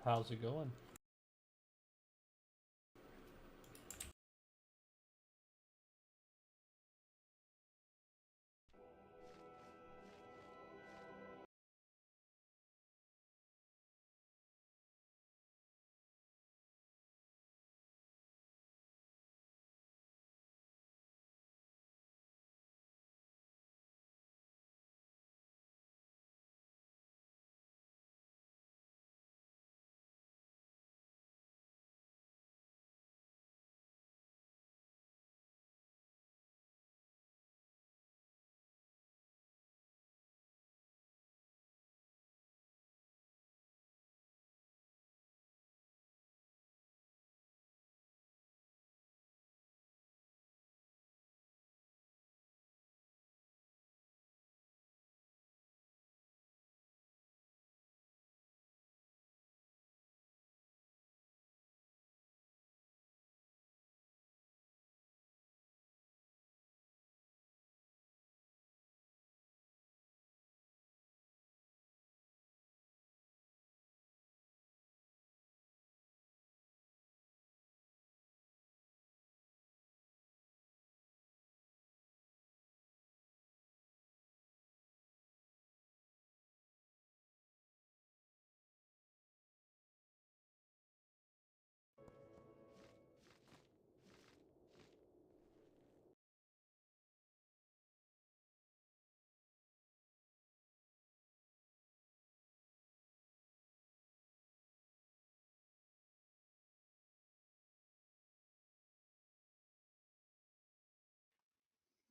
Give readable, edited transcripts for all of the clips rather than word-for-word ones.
How's it going?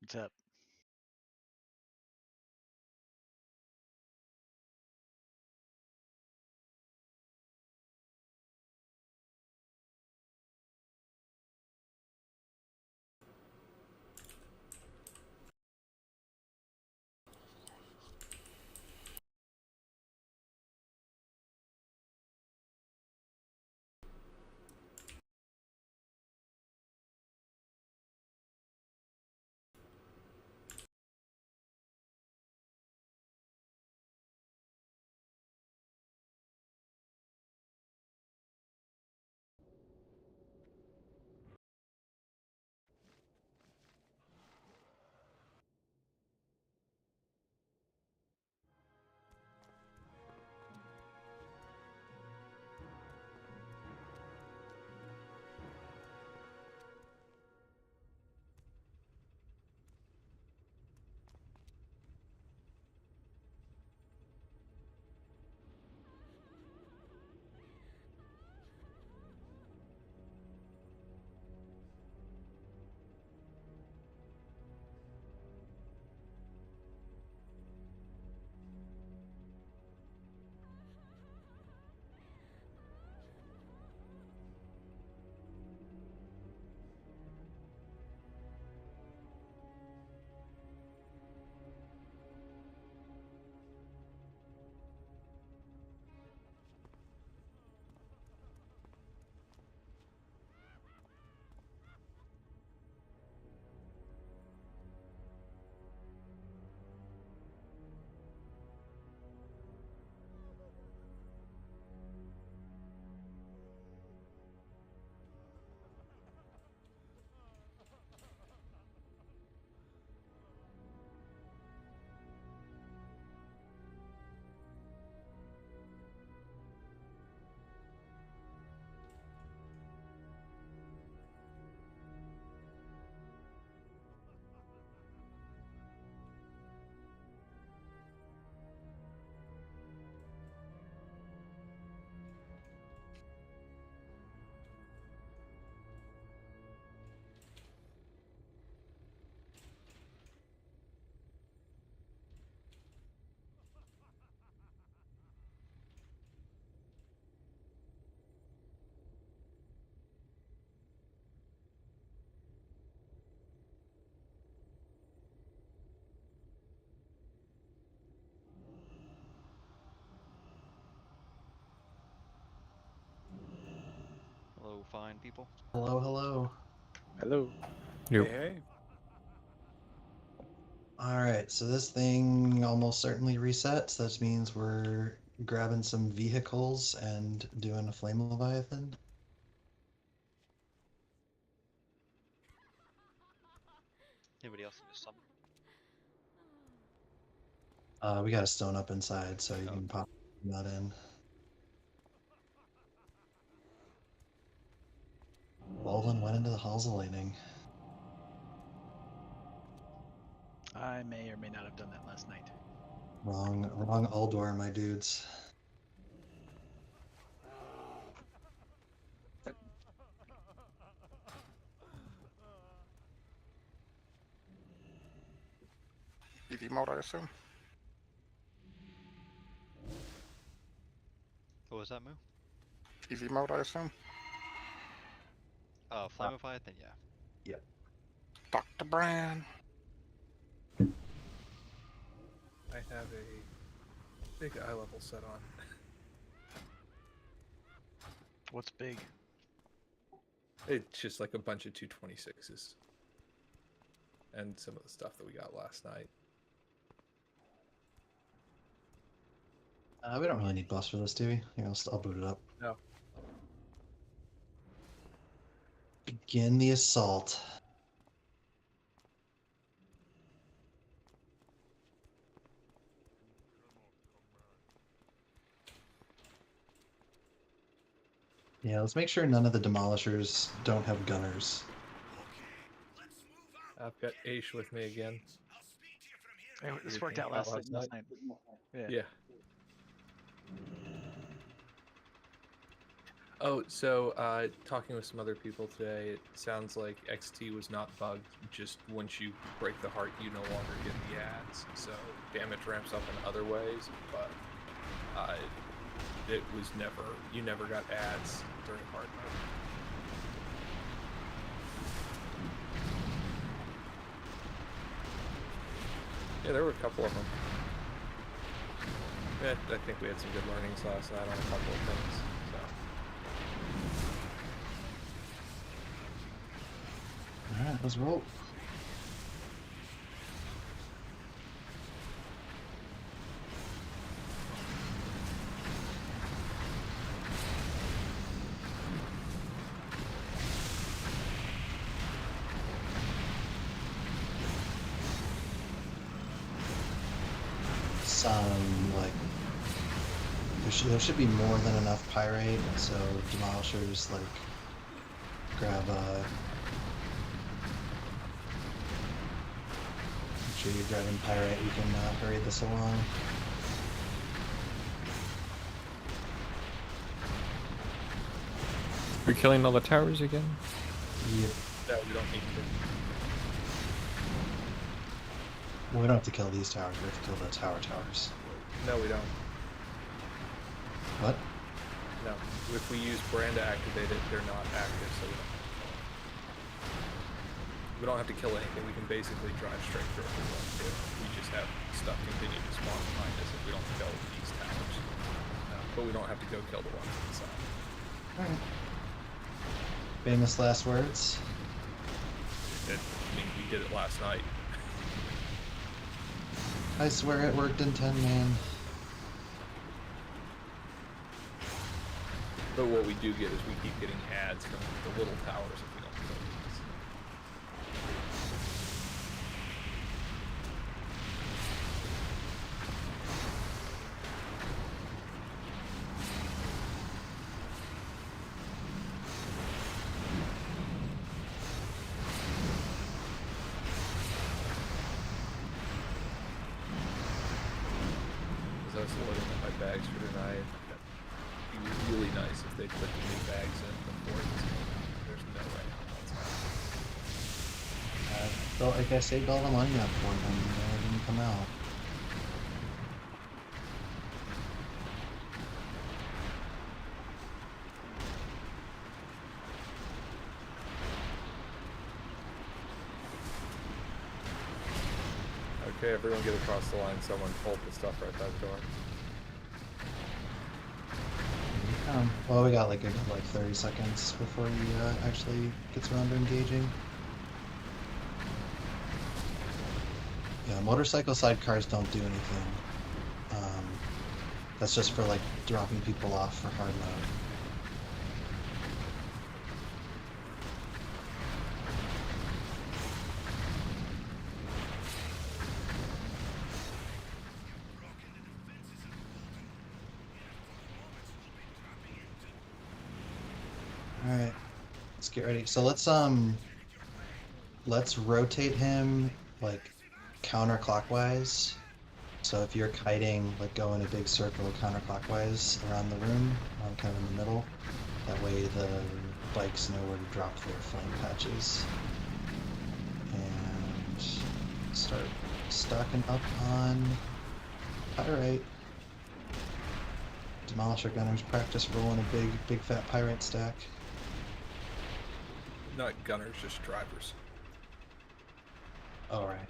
What's up? Hello, fine people. Hello, hello. Hello. Yep. Hey. All right, so this thing almost certainly resets. That means we're grabbing some vehicles and doing a flame leviathan. Anybody else need a summon? We got a stone up inside, so you Oh, can pop that in. Bolden went into the halls of lightning. I may or may not have done that last night. Wrong Ulduar, my dudes. EV mode, I assume. what was that move? EV mode, I assume. Flame of Fire, then yeah. Yep. Dr. Brand. I have a big eye level set on. What's big? It's just like a bunch of 226s. And some of the stuff that we got last night. We don't really need buffs for this, do we? Here, I'll boot it up. No. Begin the assault. Yeah, let's make sure none of the demolishers don't have gunners. I've got Aish with me again. Hey, this Did worked you out think last that night. Yeah. Yeah. Oh, so talking with some other people today, it sounds like XT was not bugged. Just once you break the heart, you no longer get the ads. So damage ramps up in other ways, but it was you never got ads during hard mode. Yeah, there were a couple of them. Yeah, I think we had some good learnings last night on a couple of things. So. Alright, let's roll. Like there should be more than enough pyrite, so demolishers like grab make sure you're grabbing pyrite, you can hurry this along. We're killing all the towers again? Yep. No, we don't need to. Well, we don't have to kill these towers, we have to kill the towers. No, we don't. What? No. If we use Brand to activate it, they're not active, so we don't have to kill anything. We can basically drive straight through if we want to. We just have stuff continue to spawn behind us if we don't kill these towers. But we don't have to go kill the ones inside. Alright. Famous last words. I mean, we did it last night. I swear it worked in 10 man. But what we do get is we keep getting ads from the little towers if we don't kill these. As I was loading up my bags for tonight, it'd be really nice if they put the new bags in before it's there's no way that's happening. So like I saved all the money up for them, and they didn't come out. Okay, everyone get across the line. Someone hold the stuff right by the door. Well, we got like a good 30 seconds before he actually gets around to engaging. Yeah, motorcycle sidecars don't do anything. That's just for like dropping people off for hard mode. All right, let's get ready. So let's rotate him like counterclockwise. So if you're kiting, like go in a big circle counterclockwise around the room, kind of in the middle. That way the bikes know where to drop their flame patches. And start stocking up on pyrite. Demolisher gunners practice rolling a big fat pyrite stack. Not gunners, just drivers. All right.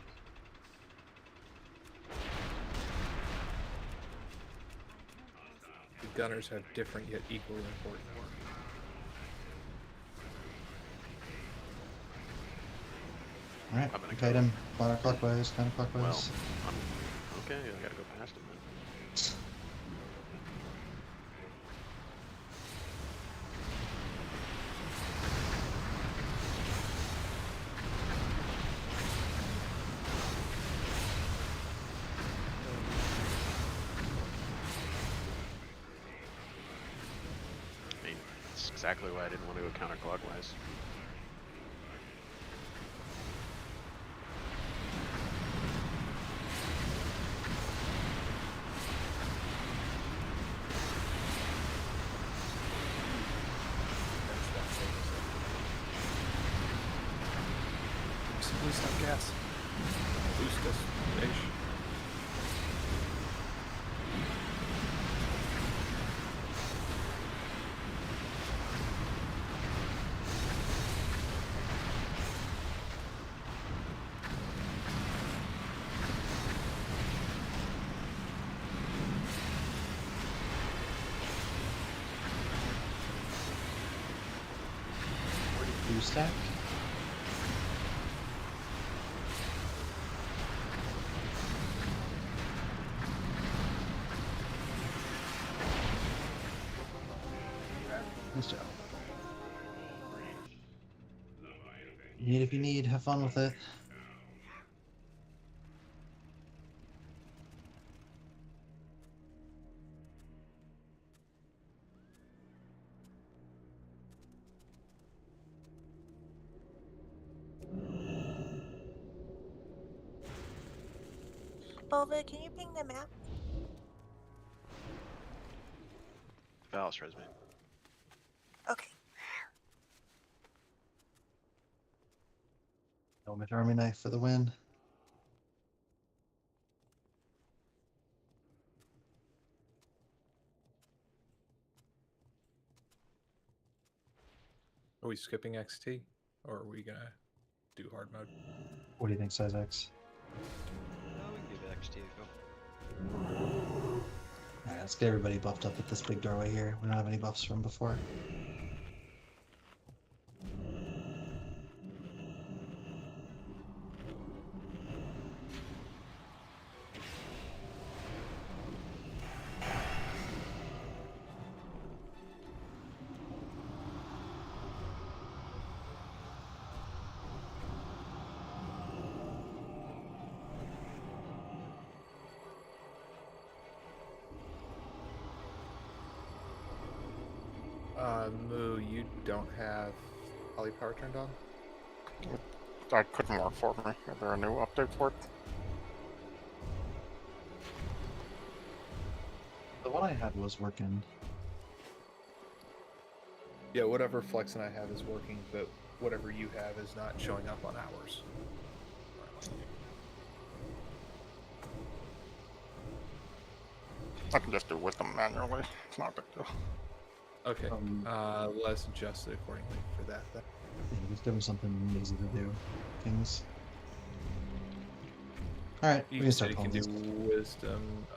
The gunners have different yet equally important work. All right. I'm gonna Kite go. him counterclockwise, counterclockwise. Well, okay, I gotta go past him then. I mean, that's exactly why I didn't want to go counterclockwise. That's that same stuff. Boost up gas. Boost us, ish. Blue stack. Nice job. Need if you need, have fun with it. Bova, can you ping the map? Valis resume. Okay. Helmet Army Knife for the win. Are we skipping XT? Or are we gonna do hard mode? What do you think, Size X? No, we can give XT a go. Alright, let's get everybody buffed up at this big doorway here. We don't have any buffs from before. Moo, you don't have polypower turned on? That couldn't work for me. Is there a new update for it? The one I had was working. Yeah, whatever Flex and I have is working, but whatever you have is not showing up on ours. I can just do wisdom manually. It's not a big deal. Okay, let's adjust it accordingly for that then. Yeah, just give him something easy to do. Things. Alright, we You can said start you calling can these. do wisdom.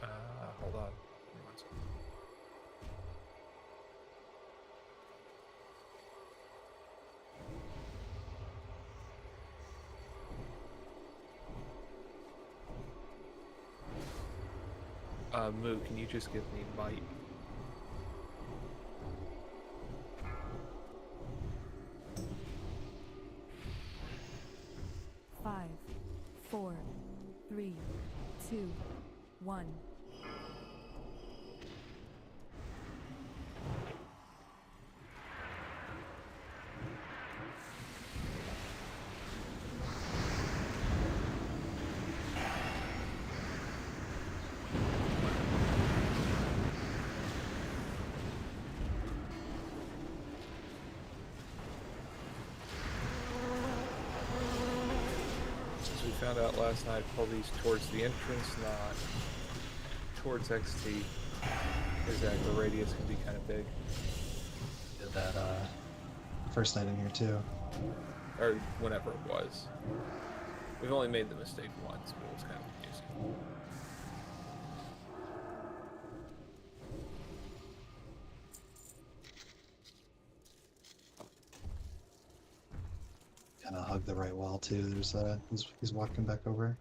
Hold on. Give me 1 second. Moo, can you just give me might? Five, 4, 3, 2, 1. As we found out last night, pull these towards the entrance, not towards XT. Because the radius can be kind of big. Did that first night in here too. Or whenever it was. We've only made the mistake once, but it was kind of confusing. Kind of hug the right wall too. There's he's walking back over.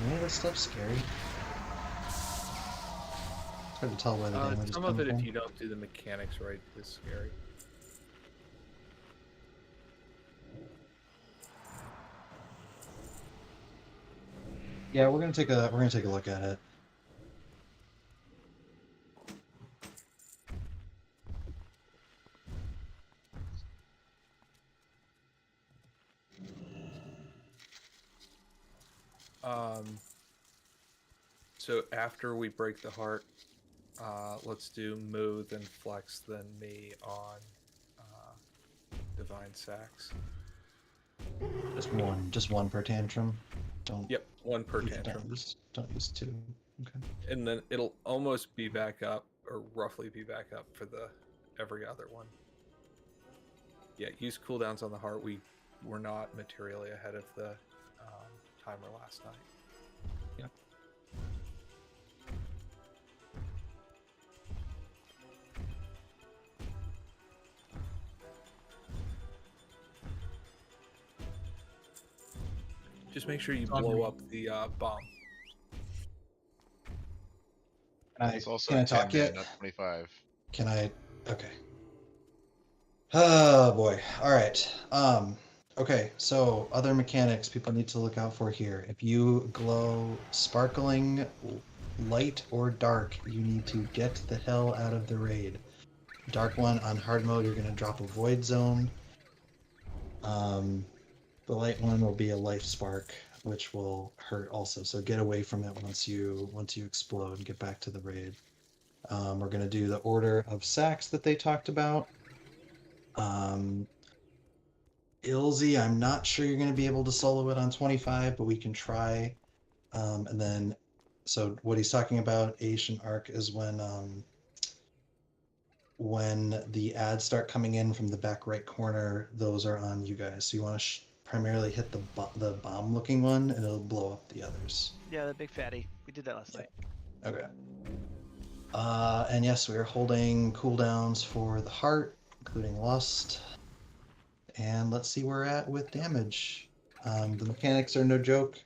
Any of this stuff's scary. It's hard to tell where the damage is Some coming of it, from. if you don't do the mechanics right, is scary. Yeah, we're gonna take a look at it. So after we break the heart, let's do Moo, then Flex, then me on Divine Sax. Just one per tantrum. Don't. Yep, one per tantrum. Don't use two. Okay. And then it'll almost be back up, or roughly be back up for the every other one. Yeah, use cooldowns on the heart. We were not materially ahead of the timer last night. Yeah. Just make sure you blow up the bomb. It's also Can I 10 talk yet? not 25. Can I? Okay. Oh boy. All right. Okay. So other mechanics people need to look out for here. If you glow sparkling, light or dark, you need to get the hell out of the raid. Dark one on hard mode, you're gonna drop a void zone. The light one will be a life spark, which will hurt also. So get away from it once you explode and get back to the raid. We're gonna do the order of sacks that they talked about. Ilzy, I'm not sure you're gonna be able to solo it on 25, but we can try. And then, so what he's talking about, Ancient Arc, is when the ads start coming in from the back right corner, those are on you guys. So you want to primarily hit the bomb looking one, and it'll blow up the others. Yeah, the big fatty. We did that last night. Okay. And yes, we are holding cooldowns for the heart, including lust. And let's see where we're at with damage. The mechanics are no joke.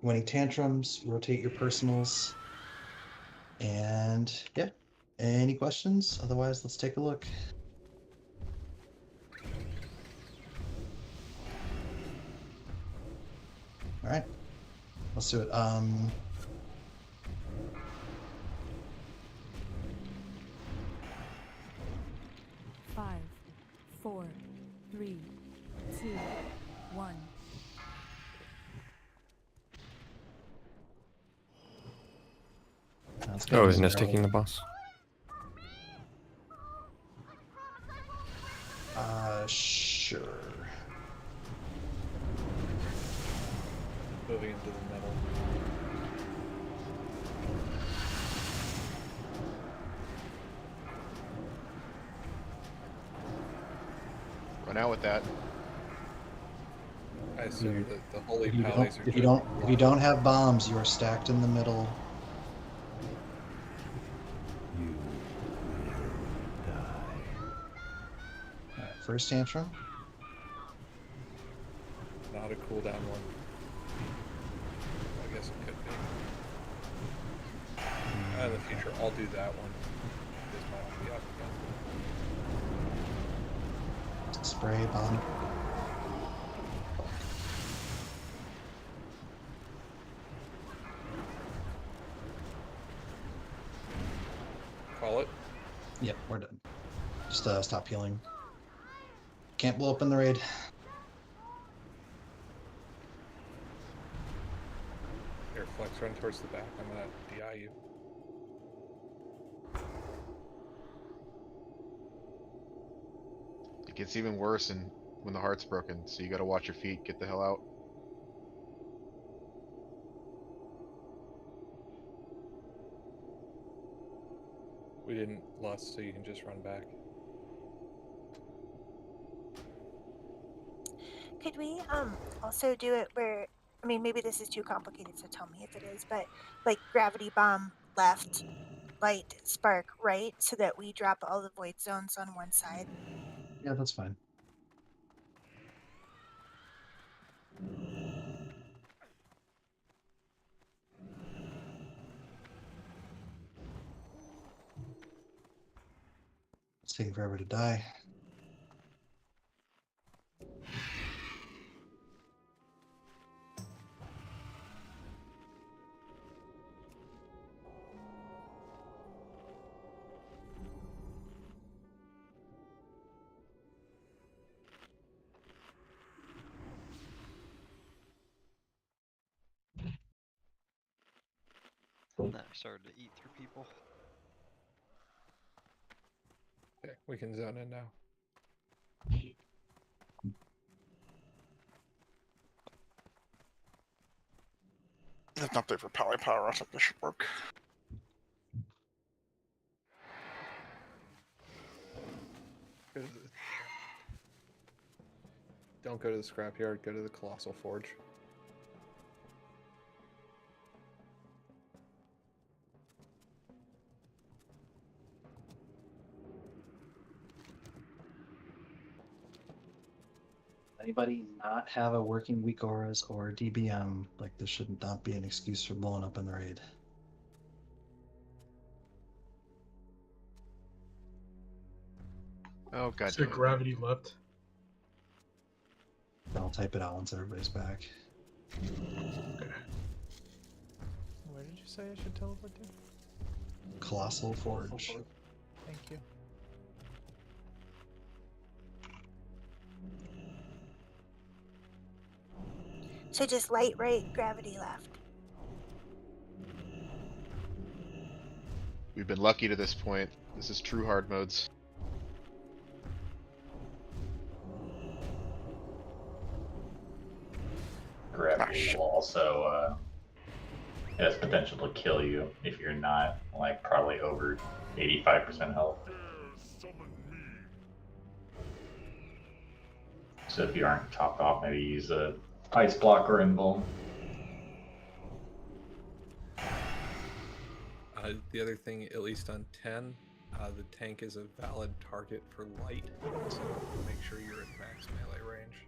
When he tantrums, rotate your personals. And yeah. Any questions? Otherwise, let's take a look. All right, let's do it. 5, 4, 3, 2, 1. Oh, isn't this taking the boss? Sure. Moving into the middle. Went out with that. I assume that the holy If you pallies don't, are if you just don't, if you don't have bombs, you are stacked in the middle. Alright, first tantrum. not a cooldown one. I guess it could be. In the future, I'll do that one. This might be up again. Spray bomb. Call it. Yep, we're done. Just stop healing. Can't blow up in the raid. Here, Flex, run towards the back. I'm gonna DI you. It gets even worse when the heart's broken, so you gotta watch your feet. Get the hell out. We didn't lust, so you can just run back. Could we also do it where, I mean, maybe this is too complicated, so tell me if it is, but like gravity bomb left, light spark right, so that we drop all the void zones on one side? Yeah, that's fine. It's taking forever to die. Nah, I started to eat through people. Okay, we can zone in now. There's an update for Pally Power. I think this should work. Don't go to the scrapyard, go to the Colossal Forge. Anybody not have a working weak auras or DBM, like this should not be an excuse for blowing up in the raid. Oh god. Is there gravity left? I'll type it out once everybody's back. Where did you say I should teleport to? Colossal Forge. Thank you. So just light right, gravity left. We've been lucky to this point. This is true hard modes. Gravity will also it has potential to kill you if you're not like probably over 85% health. So if you aren't topped off, maybe use a ice block or invuln. The other thing, at least on 10, the tank is a valid target for light, so make sure you're at max melee range.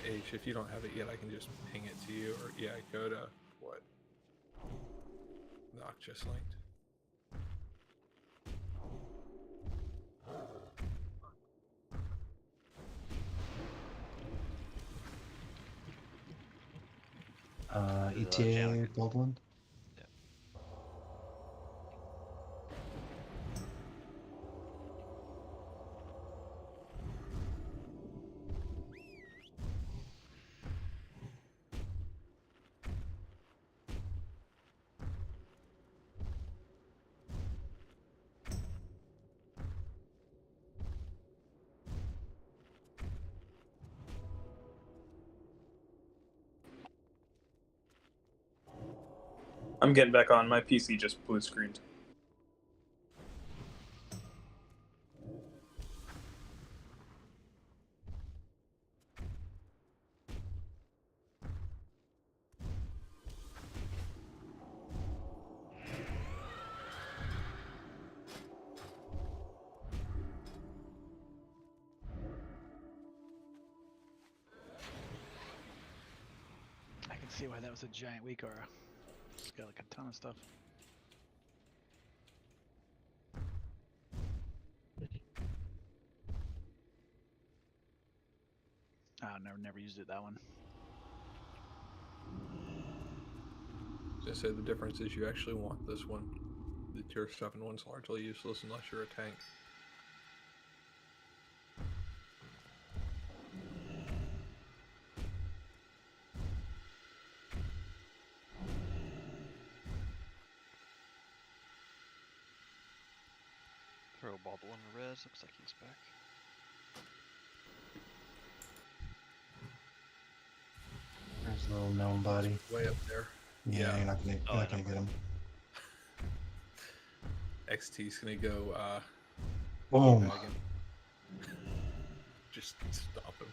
H, if you don't have it yet, I can just ping it to you, or yeah, go to what? Nock just linked. ETA Baldwin. I'm getting back on. My PC just blue screened. I can see why that was a giant weak aura. It's got like a ton of stuff. Oh, never used it, that one. I say the difference is you actually want this one. The tier 7 one's largely useless unless you're a tank. Throw a bobble on the res, looks like he's back. There's a little gnome body. Way up there. Yeah, you're not gonna get him. XT's gonna go Boom. teabag him. Just stop him.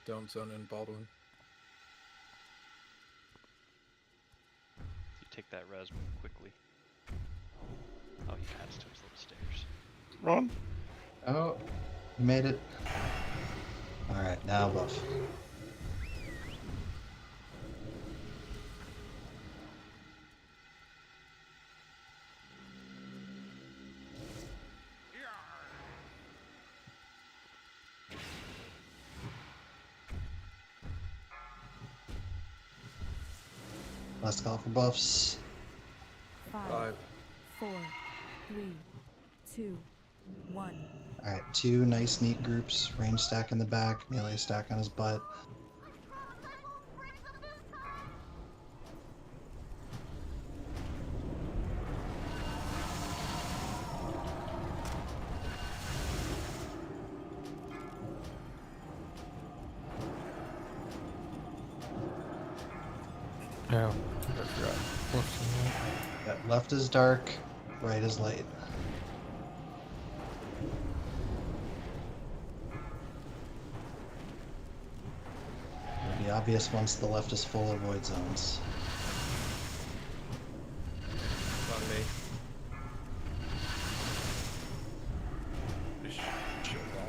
Don't zone in Baldwin. You take that res, move quickly. Oh, he adds to his little stairs. Run. Oh, you made it. Alright, now buff. Last call for buffs. 5, 4, 3, 2, 1. Alright, 2 nice neat groups. Range stack in the back, melee stack on his butt. Yeah, I forgot. Left and right. Yeah, left is dark, right is light. It'll be obvious once the left is full of void zones. On me. Just chill down.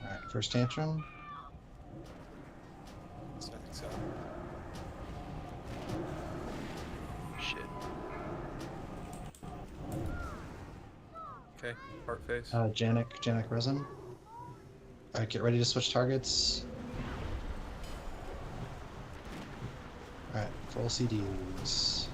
Alright, first tantrum. Second set. Shit. Okay, heart phase. Janek resin. Alright, get ready to switch targets. Alright, full CDs.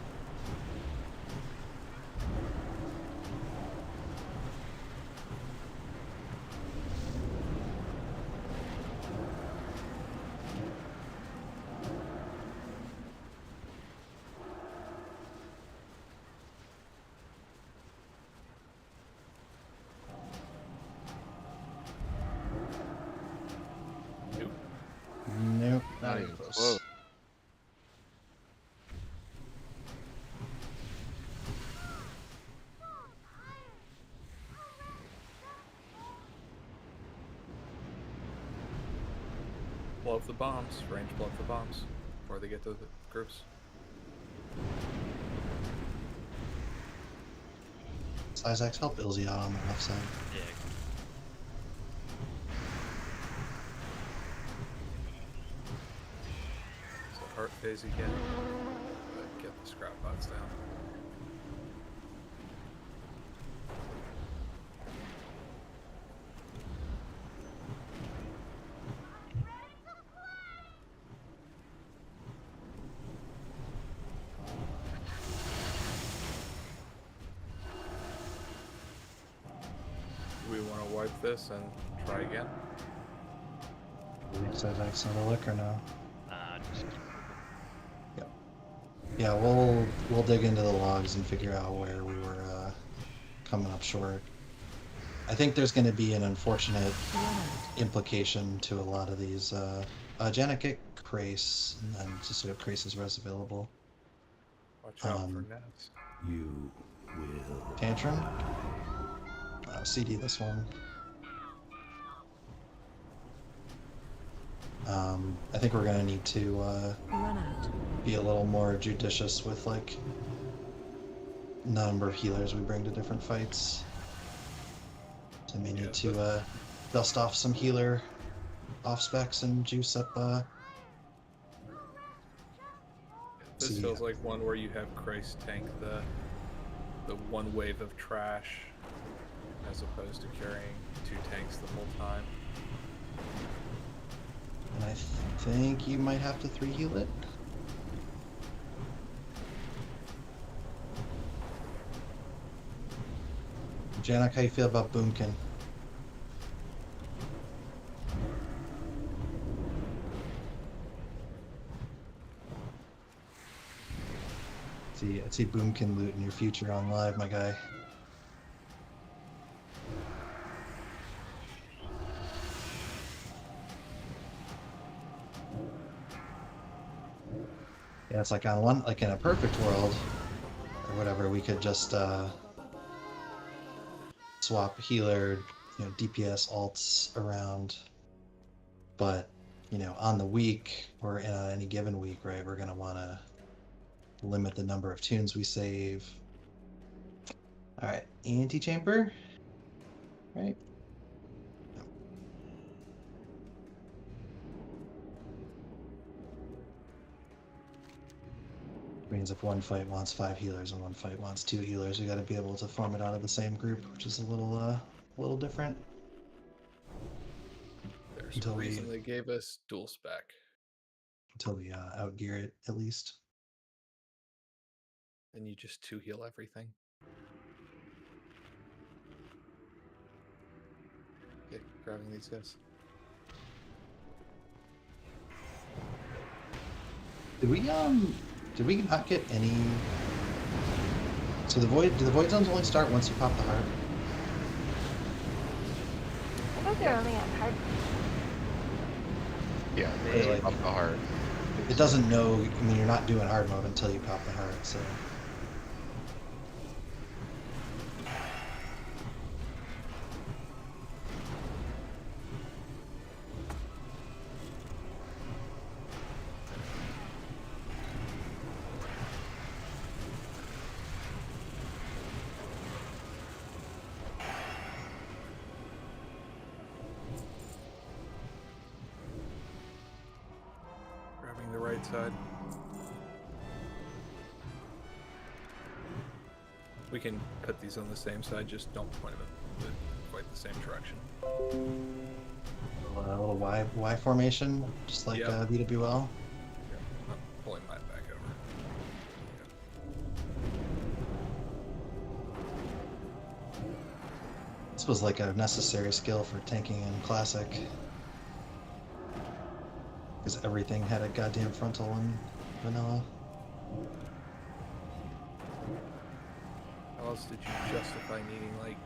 Nope, not even close. Whoa. Blow up the bombs. Range blow up the bombs before they get to the groups. Isaac, help Ilzy out on the left side. Yeah. So heart phase again. But get the scrap bots down. Do we want to wipe this and try again? Cyvax another look or no? Just Yeah, we'll dig into the logs and figure out where we were coming up short. I think there's going to be an unfortunate implication to a lot of these. Janet, get Crace, and then just so Crace's res available. Watch out for Ness. You will. Tantrum. CD this one. I think we're gonna need to be a little more judicious with like number of healers we bring to different fights. So we may need to dust off some healer off specs and juice up. This feels like one where you have Christ tank the one wave of trash as opposed to carrying 2 tanks the whole time. And I think you might have to 3 heal it. Janak, how you feel about Boomkin? I see Boomkin loot in your future on live, my guy. Yeah, it's like on one, like in a perfect world, or whatever, we could just swap healer, DPS alts around. But on the week or in any given week, right, we're gonna want to limit the number of tunes we save. All right, antechamber, right? Means if one fight wants 5 healers and one fight wants 2 healers, we got to be able to form it out of the same group, which is a little different. There's a reason they gave us dual spec. Until we outgear it, at least. Then you just 2 heal everything. Okay, grabbing these guys. Did we not get any? So do the void zones only start once you pop the heart? I thought they're only on hard. Yeah, Like, pop the heart. It doesn't know. I mean, you're not doing hard mode until you pop the heart. So. Grabbing the right side. We can put these on the same side, just don't point them in quite the same direction. A little Y formation, just like BWL. Yeah, I'm pulling mine back over. This was like a necessary skill for tanking in Classic. Because everything had a goddamn frontal in vanilla. How else did you justify needing like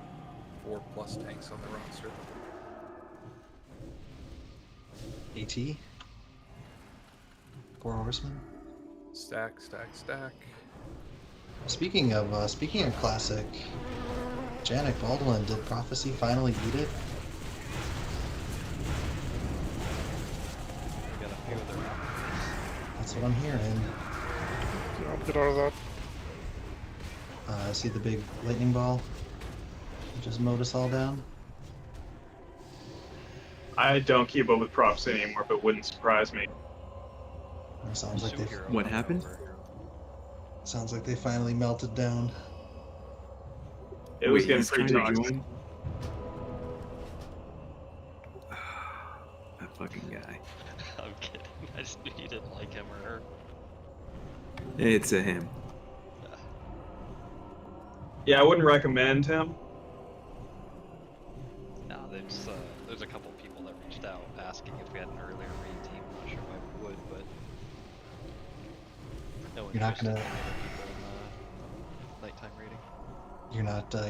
4+ tanks on the roster? AT? 4 horsemen? Stack, stack, stack. Speaking of Classic, Janik Baldwin, did Prophecy finally eat it? That's what I'm hearing. Get out of that. I see the big lightning ball. It just mowed us all down. I don't keep up with props anymore, but wouldn't surprise me. It sounds like they. What happened? Sounds like they finally melted down. It was Wait, getting he's pretty trying to toxic. join? That fucking guy. I'm kidding. I just knew you didn't like him or her. It's a him. Yeah, I wouldn't recommend him. No, there's a couple people that reached out asking if we had an earlier You're not interested gonna. in other people in nighttime raiding. You're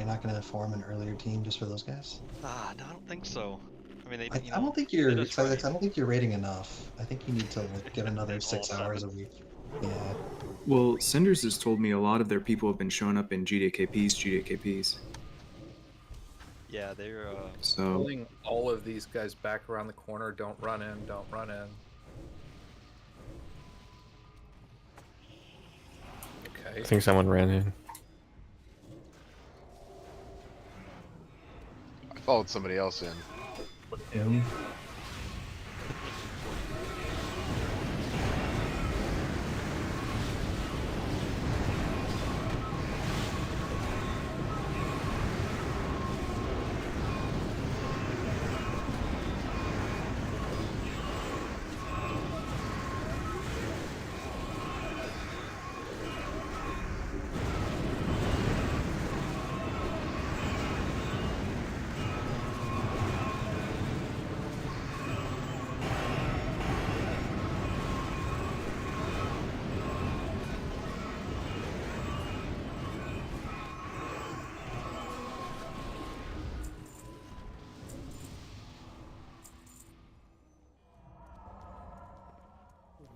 not gonna form an earlier team just for those guys. Ah, no, I don't think so. I mean, they, I, you I know, don't think they you're. just I raid. don't think you're rating enough. I think you need to like get another All 6 hours 7. a week. Yeah. Well, Cinders has told me a lot of their people have been showing up in GDKPs. Yeah, they're So Pulling all of these guys back around the corner. Don't run in. Don't run in. Okay. I think someone ran in. I followed somebody else in. Doom.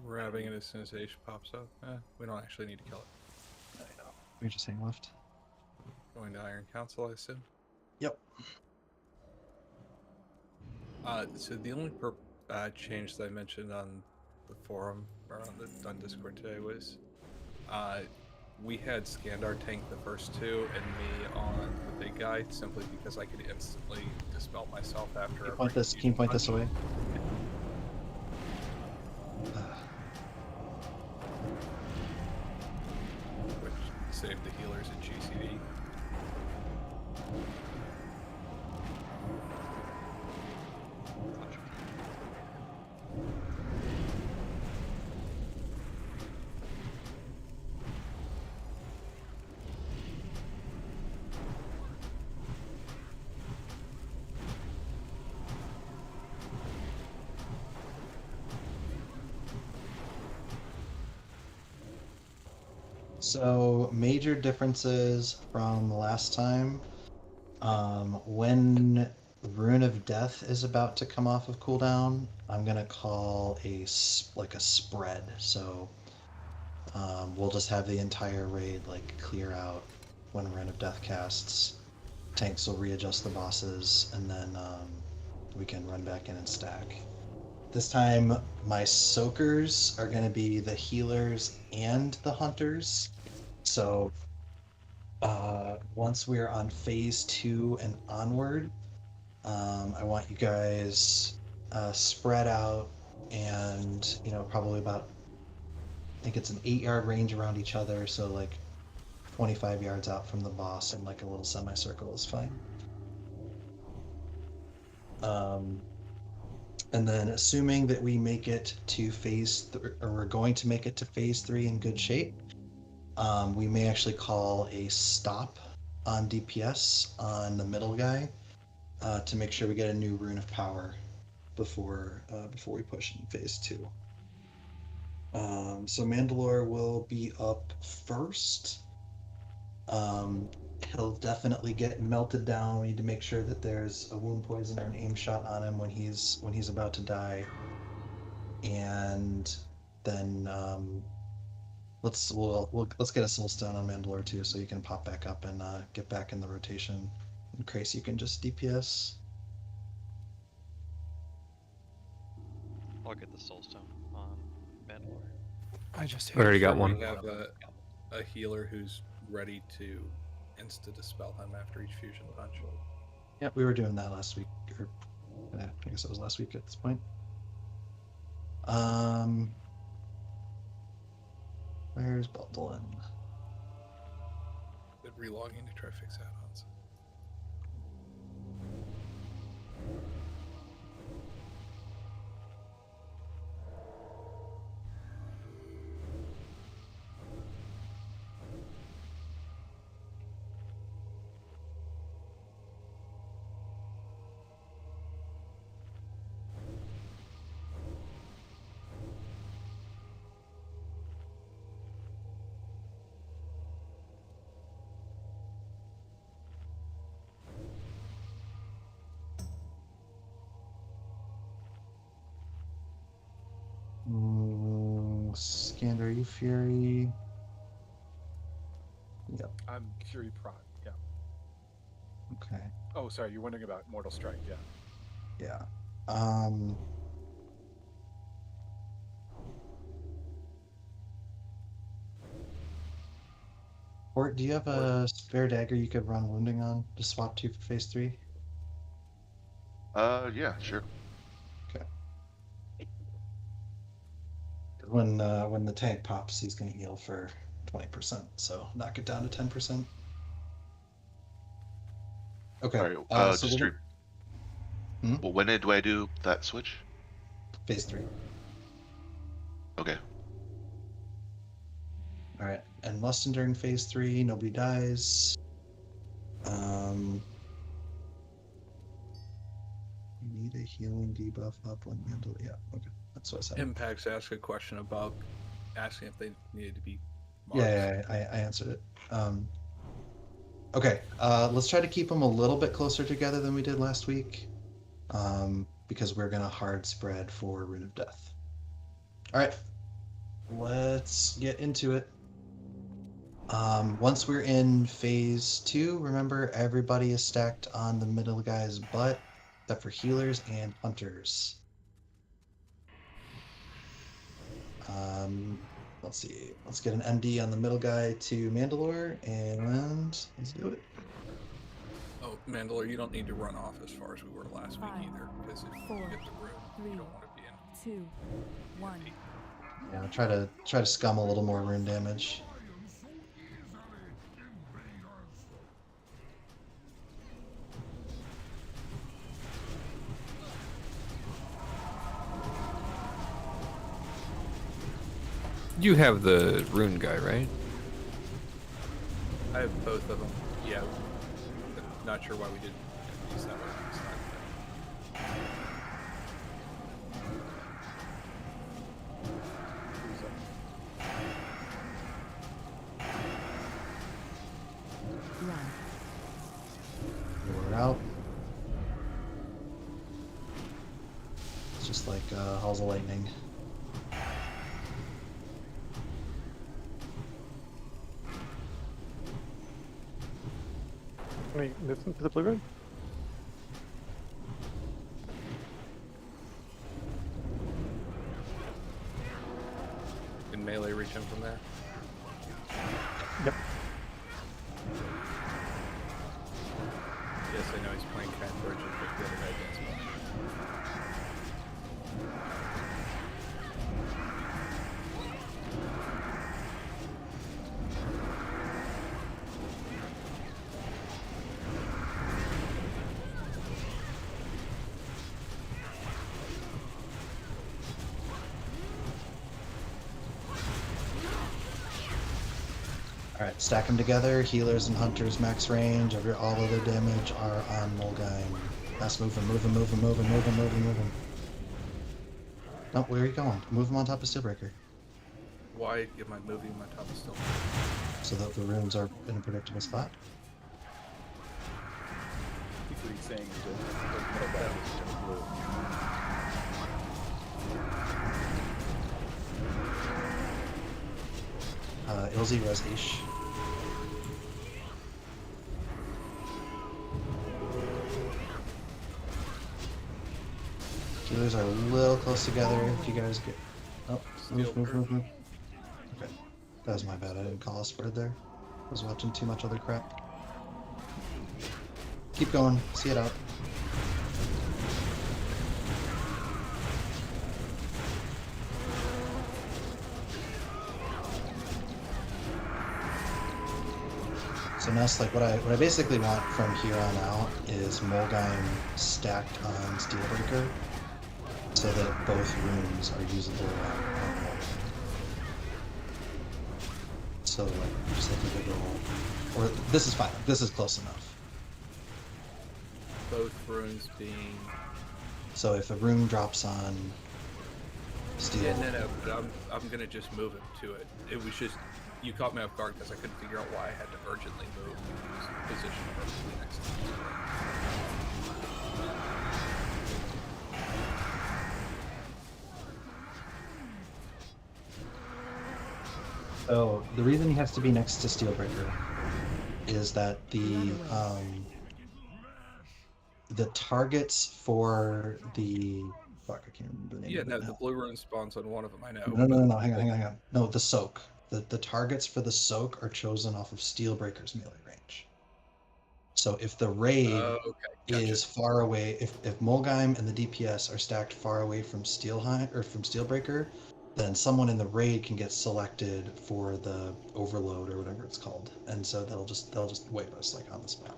We're having it as soon as Ace pops up. We don't actually need to kill it. I know. We're just hang left. Going to Iron Council, I assume. Yep. So the only change that I mentioned on the forum or on Discord today was, we had Skandar tank the first two and me on the big guy simply because I could instantly dispel myself after. Can you point this away? Which saved the healers at GCD. So major differences from last time. When Rune of Death is about to come off of cooldown, I'm gonna call a spread. So we'll just have the entire raid like clear out when Rune of Death casts. Tanks will readjust the bosses, and then we can run back in and stack. This time, my soakers are going to be the healers and the hunters. So once we're on phase 2 and onward, I want you guys spread out and, probably about, I think it's an 8-yard range around each other. So like 25 yards out from the boss and like a little semicircle is fine. And then assuming that we make it to or we're going to make it to phase 3 in good shape, we may actually call a stop on DPS on the middle guy to make sure we get a new rune of power before we push in phase 2. So Mandalore will be up first. He'll definitely get melted down. We need to make sure that there's a wound poison or an aim shot on him when he's about to die. And then let's get a soul stone on Mandalore too, so you can pop back up and get back in the rotation. In case you can just DPS. I'll get the soulstone on Mandalore. I already got one. We have a healer who's ready to insta dispel him after each fusion punch. Yeah, we were doing that last week, or I guess it was last week at this point. Where's Baldwin? Been relogging to try to fix add-ons. second. Are you Fury? Yep. I'm Fury Prime. Yeah. Okay. Oh, sorry. You're wondering about Mortal Strike. Yeah. Yeah. Or do you have a spare dagger you could run wounding on to swap to for phase 3? Yeah, sure. Okay. When the tank pops, he's gonna heal for 20%, so knock it down to 10%. Okay. Alright, So just we're well, when do I do that switch? phase 3. Okay. All right, and Lustin during phase 3, nobody dies. You need a healing debuff up when handle. Yeah, okay, that's what I said. Impacts asked a question about asking if they needed to be marked. Yeah, I answered it. Okay, let's try to keep them a little bit closer together than we did last week, because we're gonna hard spread for Rune of Death. All right, let's get into it. Once we're in phase 2, remember everybody is stacked on the middle guy's butt, except for healers and hunters. Let's see. Let's get an MD on the middle guy to Mandalore, and let's do it. Oh, Mandalore, you don't need to run off as far as we were last week either, because if you get the room, you don't want to be in. 2, 1. Yeah, try to scum a little more rune damage. You have the rune guy, right? I have both of them. Yeah. Not sure why we didn't use that one. We're out. It's just like Halls of Lightning. Can we move them to the blue room? Can melee reach him from there? Yep. Yes, I know he's playing Cat Virgin, but the other guy does well. Alright, stack them together. Healers and hunters max range. All other damage are on Mulgine. Let's move him, move him, move him, move him, move him, move him, move him. No, where are you going? Move him on top of Steelbreaker. Why am I moving my top of still? So that the runes are in a predictable spot. I think what he's saying is the middle guy is just blue. Ilzy res Ish. Healers are a little close together. If you guys get, oh, move. Okay, that was my bad. I didn't call a spread there. I was watching too much other crap. Keep going. See it out. So now it's like what I basically want from here on out is Mulgine stacked on Steelbreaker, so that both rooms are usable on Mulgine. So like just like a big roll. Or this is fine. This is close enough. Both runes being. So if a rune drops on Steel. Yeah, no, but I'm gonna just move him to it. It was just. You caught me off guard because I couldn't figure out why I had to urgently move his position perfectly next to me. So the reason he has to be next to Steelbreaker is that the targets for the fuck, I can't remember the name Yeah, of it no, now. the blue rune spawns on one of them. I know. No, hang on. No, the soak. The targets for the soak are chosen off of Steelbreaker's melee range. So if the raid Gotcha. is far away, if Mulgheim and the DPS are stacked far away from Steelbreaker, then someone in the raid can get selected for the overload or whatever it's called, and so they'll just wipe us like on the spot.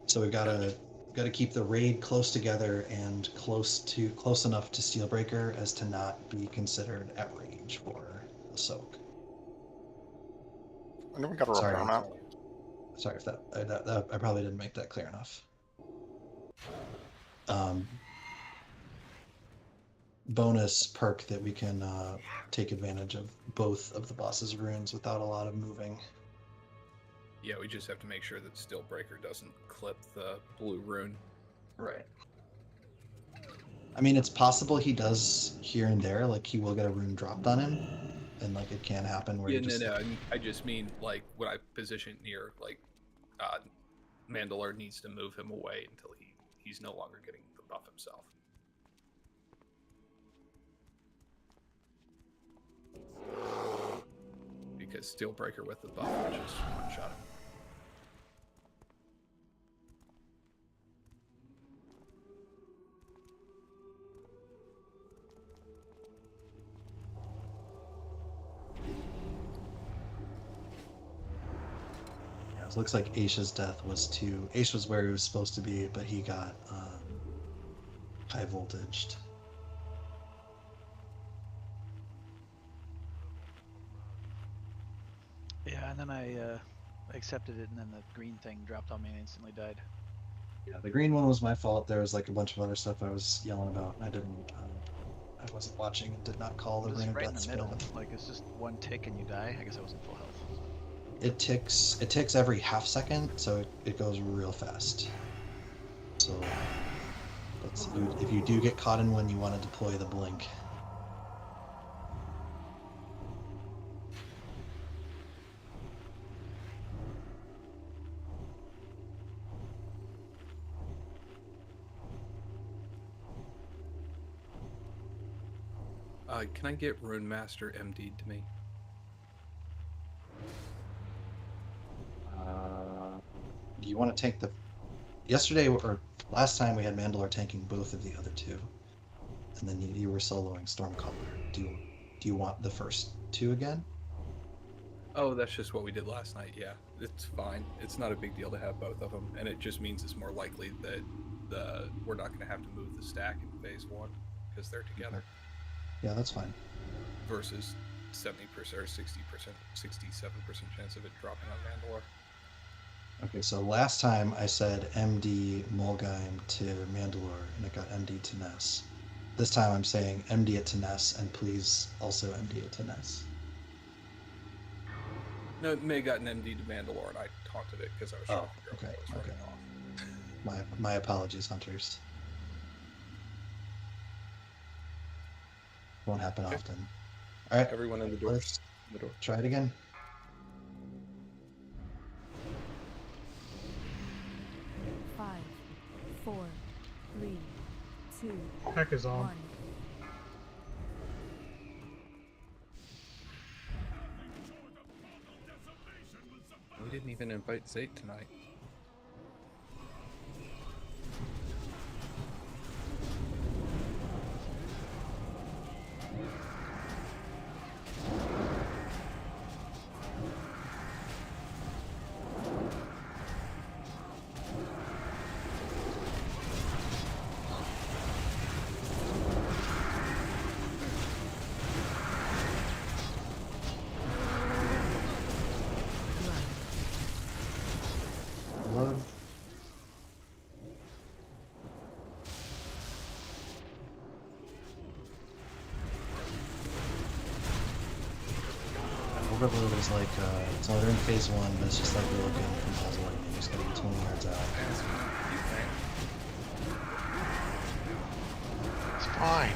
So we've got to keep the raid close together and close enough to Steelbreaker as to not be considered at range for the soak. And then we got a repair mount. Sorry if that I probably didn't make that clear enough. Bonus perk that we can take advantage of both of the boss's runes without a lot of moving. Yeah, we just have to make sure that Steelbreaker doesn't clip the blue rune. Right. I mean, it's possible he does here and there, like he will get a rune dropped on him, and like it can happen where I just mean like when I position near like Mandalore needs to move him away until he's no longer getting the buff himself. Because Steelbreaker with the buff will just one-shot him. It looks like Aisha's death was too. Aisha was where he was supposed to be, but he got high voltaged. Yeah, and then I accepted it, and then the green thing dropped on me and instantly died. Yeah, the green one was my fault. There was like a bunch of other stuff I was yelling about, and I wasn't watching and did not call the It was ring of right in death the middle. spell. Like it's just one tick and you die. I guess I wasn't full health. It ticks every half second, so it goes real fast. So if you do get caught in one, you want to deploy the blink. Can I get Rune Master MD'd to me? Do you want to take the... Yesterday, or last time, we had Mandalore tanking both of the other two. And then you were soloing Stormcaller. Do you want the first two again? Oh, that's just what we did last night, yeah. It's fine. It's not a big deal to have both of them, and it just means it's more likely that we're not going to have to move the stack in phase 1, because they're together. Yeah, that's fine. Versus 70% or 60%, 67% chance of it dropping on Mandalore. Okay, so last time I said MD Mulgheim to Mandalore, and it got MD to Ness. This time I'm saying MD it to Ness, and please also MD it to Ness. No, it may have gotten MD to Mandalore, and I taunted it because I was trying to figure out what was running off. My apologies, hunters. Won't happen often. All right, Everyone in the door. Let's try it again. Five, 4, 3, 2, Heck is on. 1. We didn't even invite Zayt tonight. Love. Overload is like, so they're in phase 1, but it's just like we're looking from Paul's lightning. You just gotta get 20 yards out. It's fine.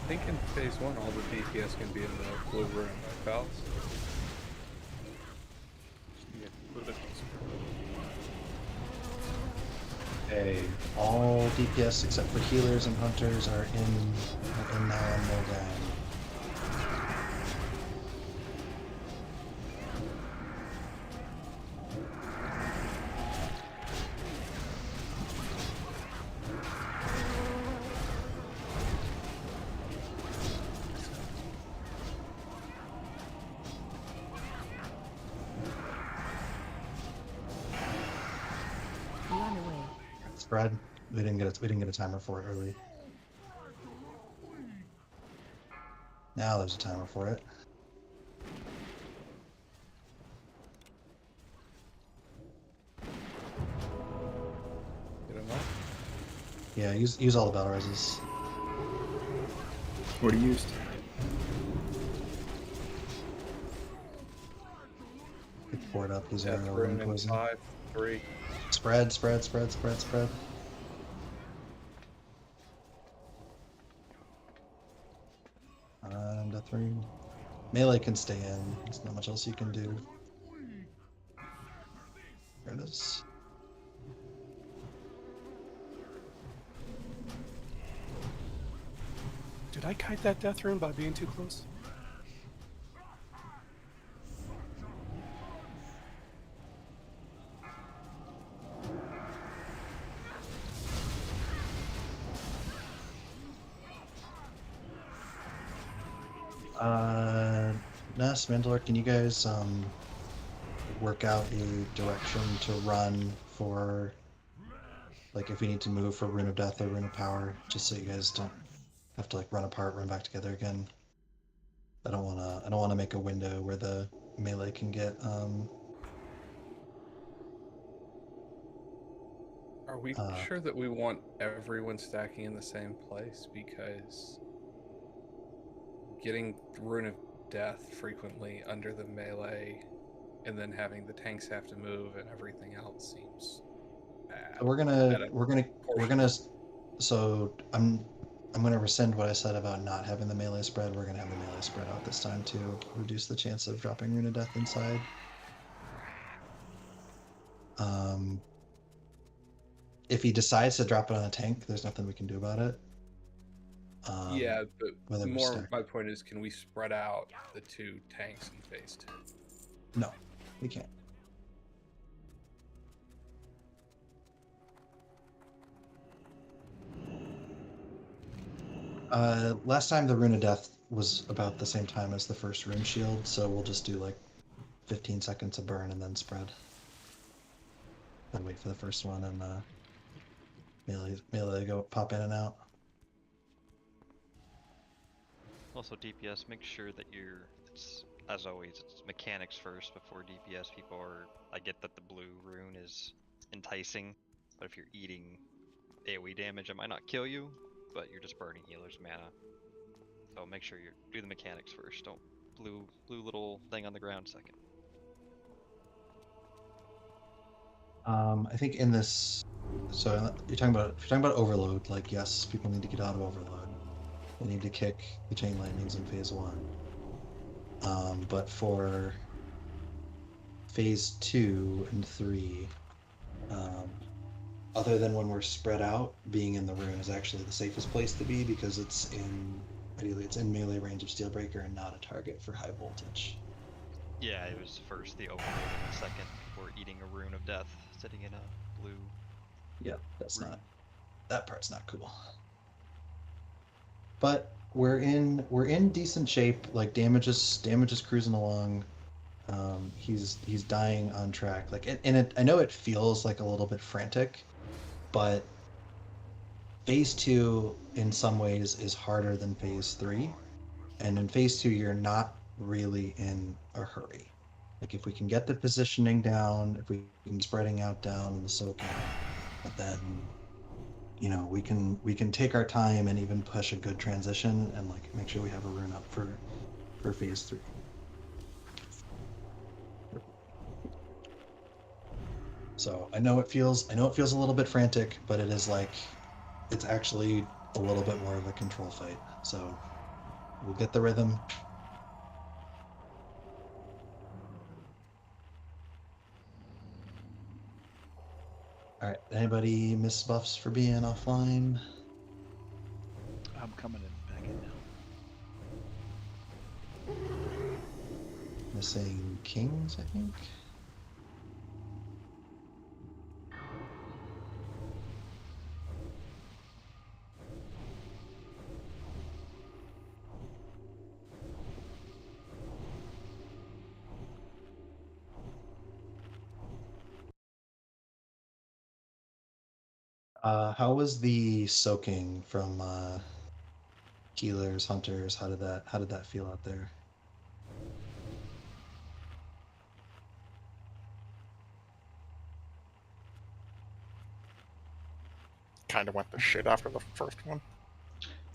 think in phase 1 all the DPS can be in the blue room, right, pals? Yeah, a little bit closer. Okay, all DPS except for healers and hunters are in now on Muldown. Run away. Spread. We didn't get a timer for it early. Now there's a timer for it. Get him up. Yeah, use all the battle rises. Already used. Pick the board up. He's Death already rune over in poison. 5, 3. Spread, spread, spread, spread, spread. And Death rune. Melee can stay in. There's not much else you can do. There it is. Did I kite that death rune by being too close? Ness, Mandalore, can you guys work out a direction to run for, like, if we need to move for Rune of Death or Rune of Power, just so you guys don't have to like run apart, run back together again. I don't wanna make a window where the melee can get Are we sure that we want everyone stacking in the same place? Because getting Rune of Death frequently under the melee and then having the tanks have to move and everything else seems bad. we're gonna so I'm gonna rescind what I said about not having the melee spread. We're gonna have the melee spread out this time to reduce the chance of dropping Rune of Death inside. If he decides to drop it on a tank, there's nothing we can do about it. Yeah, but whether we're more stacked. my point is, can we spread out the 2 tanks in phase 2? No, we can't. Last time the Rune of Death was about the same time as the first Rune Shield, so we'll just do like 15 seconds of burn and then spread. Then wait for the first one and melee go pop in and out. Also, DPS, make sure that it's, as always, it's mechanics first before DPS. People are, I get that the blue rune is enticing, but if you're eating AoE damage, it might not kill you, but you're just burning healer's mana. So make sure you do the mechanics first. Don't blue little thing on the ground second. I think in this, so if you're talking about overload, like yes, people need to get out of overload. They need to kick the chain lightnings in phase 1. But for phase 2 and 3, other than when we're spread out, being in the room is actually the safest place to be because ideally it's in melee range of Steelbreaker and not a target for high voltage. Yeah, it was first the overload and the second before eating a Rune of Death, sitting in a blue. Yeah, that part's not cool. But we're in decent shape. Like damage is cruising along. He's dying on track. Like I know it feels like a little bit frantic, but phase 2 in some ways is harder than phase 3, and in phase 2 you're not really in a hurry. Like if we can get the positioning down, if we can spreading out down in the soaking, then we can take our time and even push a good transition and like make sure we have a rune up for phase 3. So I know it feels a little bit frantic, but it is like it's actually a little bit more of a control fight. So We'll get the rhythm. All right. Anybody miss buffs for being offline? I'm coming in back in now. Missing kings, I think. How was the soaking from healers, hunters? How did that feel out there? Kind of went to shit after the first one.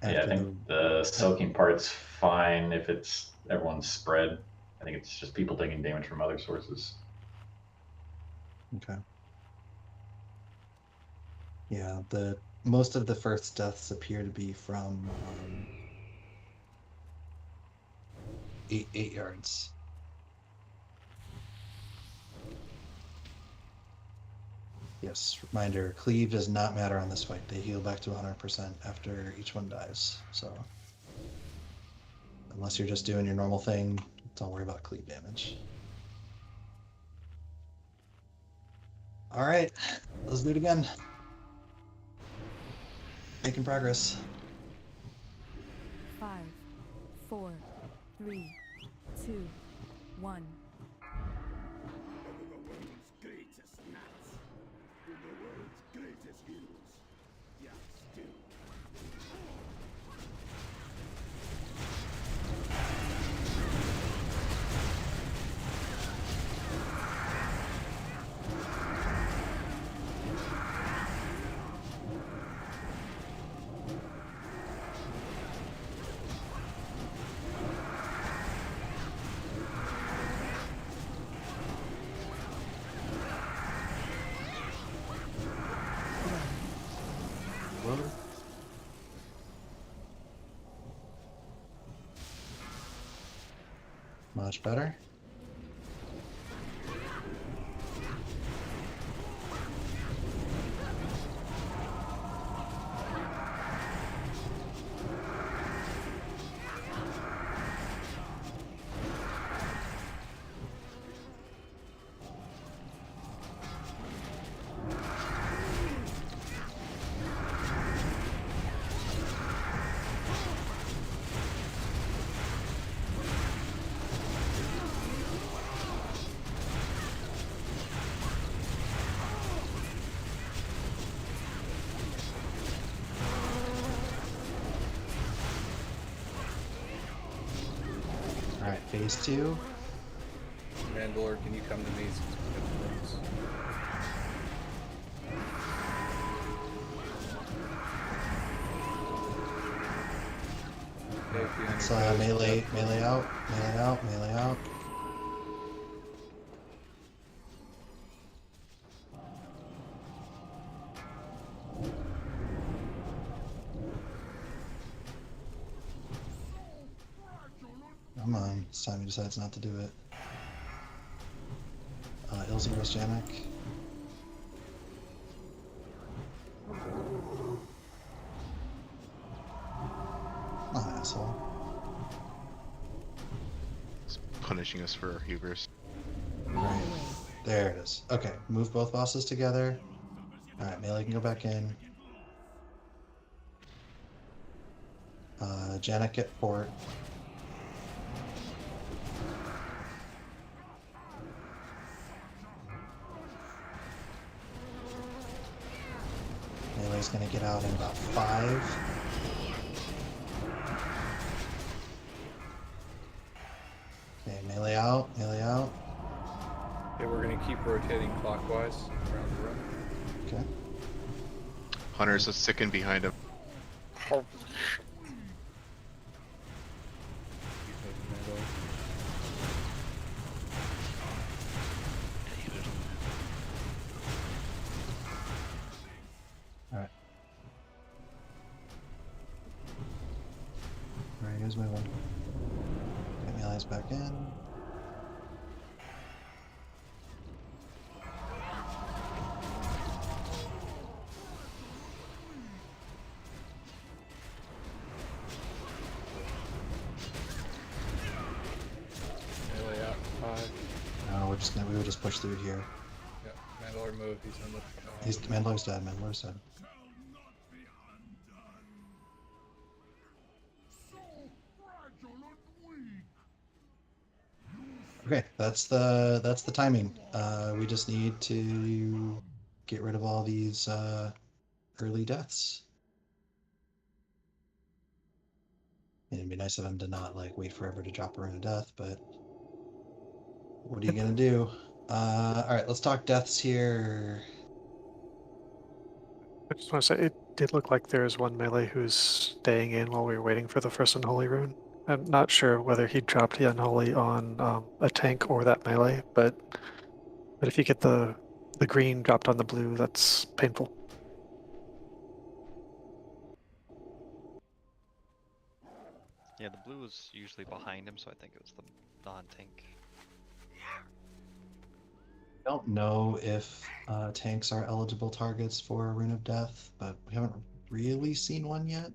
Yeah, I think the soaking part's fine if it's everyone's spread. I think it's just people taking damage from other sources. Okay. Yeah, most of the first deaths appear to be from 8 yards. Yes, reminder, cleave does not matter on this fight. They heal back to 100% after each one dies. So unless you're just doing your normal thing, don't worry about cleave damage. All right, let's do it again. Making progress. 5, 4, 3, 2, 1. Much better. All right, phase 2. Mandalore, can you come to me since we have the rooms? It's melee out, melee out, melee out. Come on, it's time he decides not to do it. Ilzy vs. Janek. Oh, asshole. It's punishing us for our hubris. Right. There it is. Okay, move both bosses together. Alright, melee can go back in. Janek get port. Melee's gonna get out in about 5. Okay, melee out, melee out. Okay, we're gonna keep rotating clockwise around the room. Okay. Hunters, let's stick in behind him. Oh, He's moving. Get my allies back in. Melee out. 5. No, we would just push through here. Yep. Mandalore move. He's on the. Mandalore's dead. Mandalore's dead. Okay, that's the timing. We just need to get rid of all these early deaths. It'd be nice of him to not like wait forever to drop a rune of death, but what are you gonna do? All right, let's talk deaths here. I just want to say it did look like there's one melee who's staying in while we were waiting for the first unholy rune. I'm not sure whether he dropped the unholy on a tank or that melee, but if you get the green dropped on the blue, that's painful. Yeah, the blue was usually behind him, so I think it was the non-tank. I don't know if tanks are eligible targets for a Rune of Death, but we haven't really seen one yet.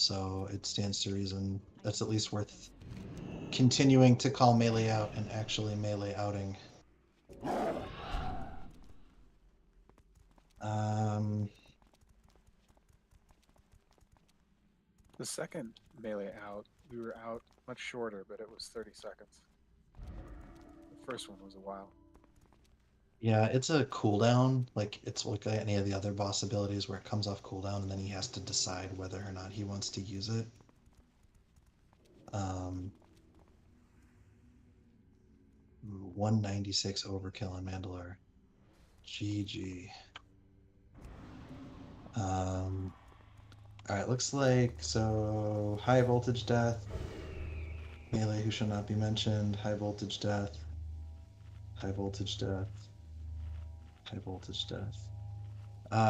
So it stands to reason that's at least worth continuing to call melee out and actually melee outing. The second melee out, we were out much shorter, but it was 30 seconds. The first one was a while. Yeah, it's a cooldown. Like it's like any of the other boss abilities where it comes off cooldown and then he has to decide whether or not he wants to use it. 196 overkill on Mandalore. GG. Alright, looks like so high voltage death. Melee who shall not be mentioned. High voltage death. High voltage death. High voltage death.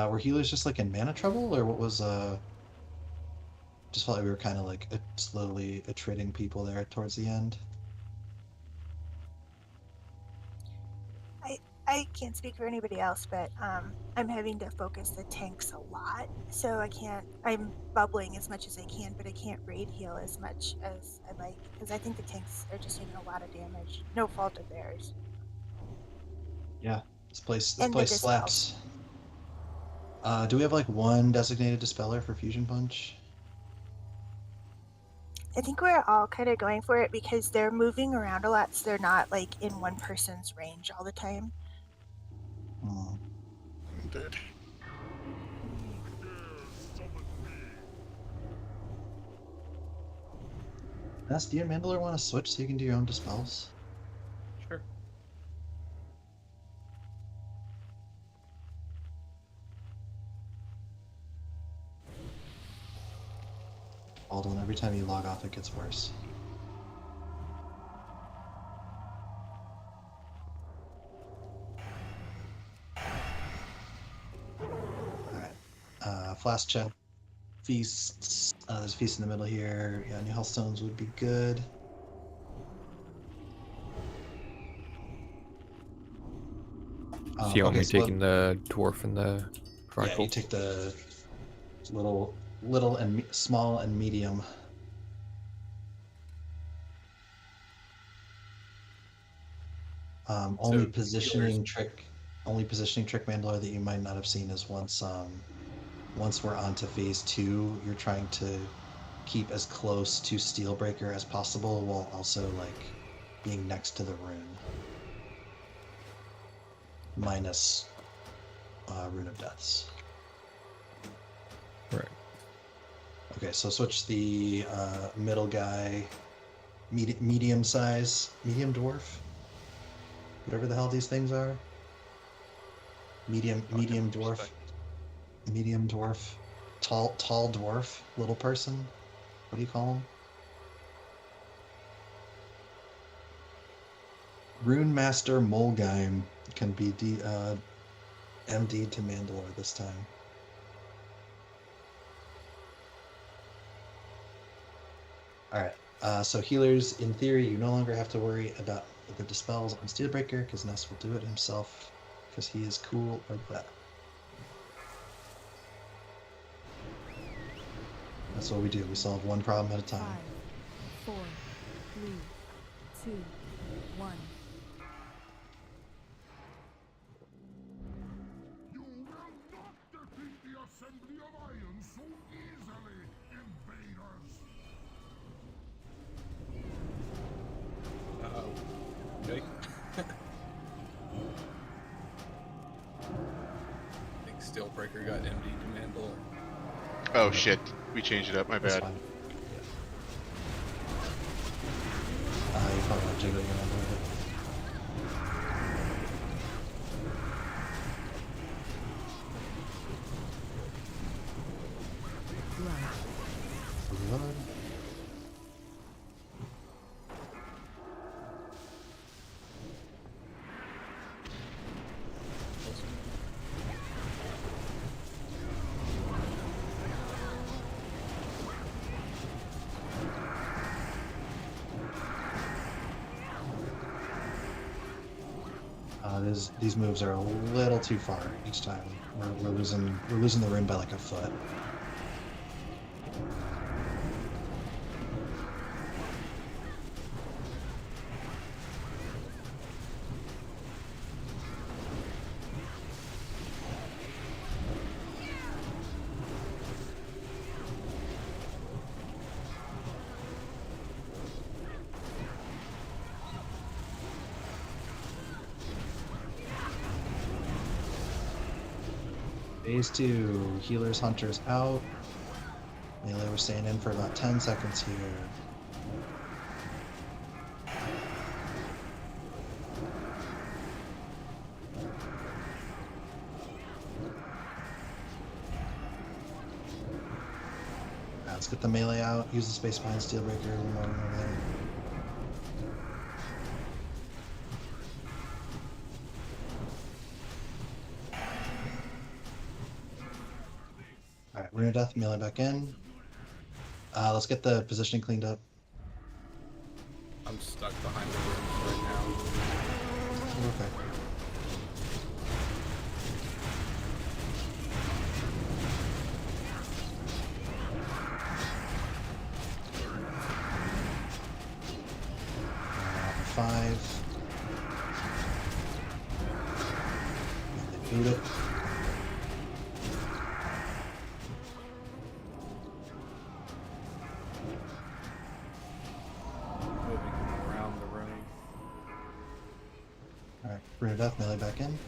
Were healers just like in mana trouble, or what was just felt like we were kind of like slowly attriting people there towards the end. I can't speak for anybody else, but I'm having to focus the tanks a lot, so I'm bubbling as much as I can, but I can't raid heal as much as I like, because I think the tanks are just taking a lot of damage. No fault of theirs. Yeah, this place And the slaps. Do we have like one designated dispeller for Fusion Punch? I think we're all kind of going for it because they're moving around a lot, so they're not like in one person's range all the time. Indeed. Do you and Mandalore want to switch so you can do your own dispels? Sure. Alden, every time you log off, it gets worse. Alright. Flask check. Feasts. There's a feast in the middle here. Yeah, new health stones would be good. So you want me so taking the dwarf and the rifle? Yeah, you take the little and small and medium. Only positioning trick Mandalore that you might not have seen is once we're onto phase 2, you're trying to keep as close to Steelbreaker as possible while also like being next to the rune. Minus Rune of Deaths. Right. Okay, so switch the middle guy, medium dwarf, whatever the hell these things are. Medium dwarf, tall dwarf, little person. What do you call him? Rune Master Molgheim can be MD to Mandalore this time. All right. So healers, in theory, you no longer have to worry about the dispels on Steelbreaker because Ness will do it himself because he is cool like that. That's what we do. We solve one problem at a time. 5, 4, 3, 2, 1. Okay. I think Steelbreaker got MD to Mandalore. Oh shit, we changed it up, my That's bad. fine. You probably want to jiggle your number a bit. Reload. These moves are a little too far each time. We're losing the rune by like a foot. Phase 2, healers, hunters out. Melee, we're staying in for about 10 seconds here. Let's get the melee out. Use the space behind Steelbreaker. Over there. Alright, Rune of Death, melee back in. Let's get the positioning cleaned up. I'm stuck behind the rooms right now. Okay. Five. Boot it. Moving around the room. Alright, Rune of Death, melee back in.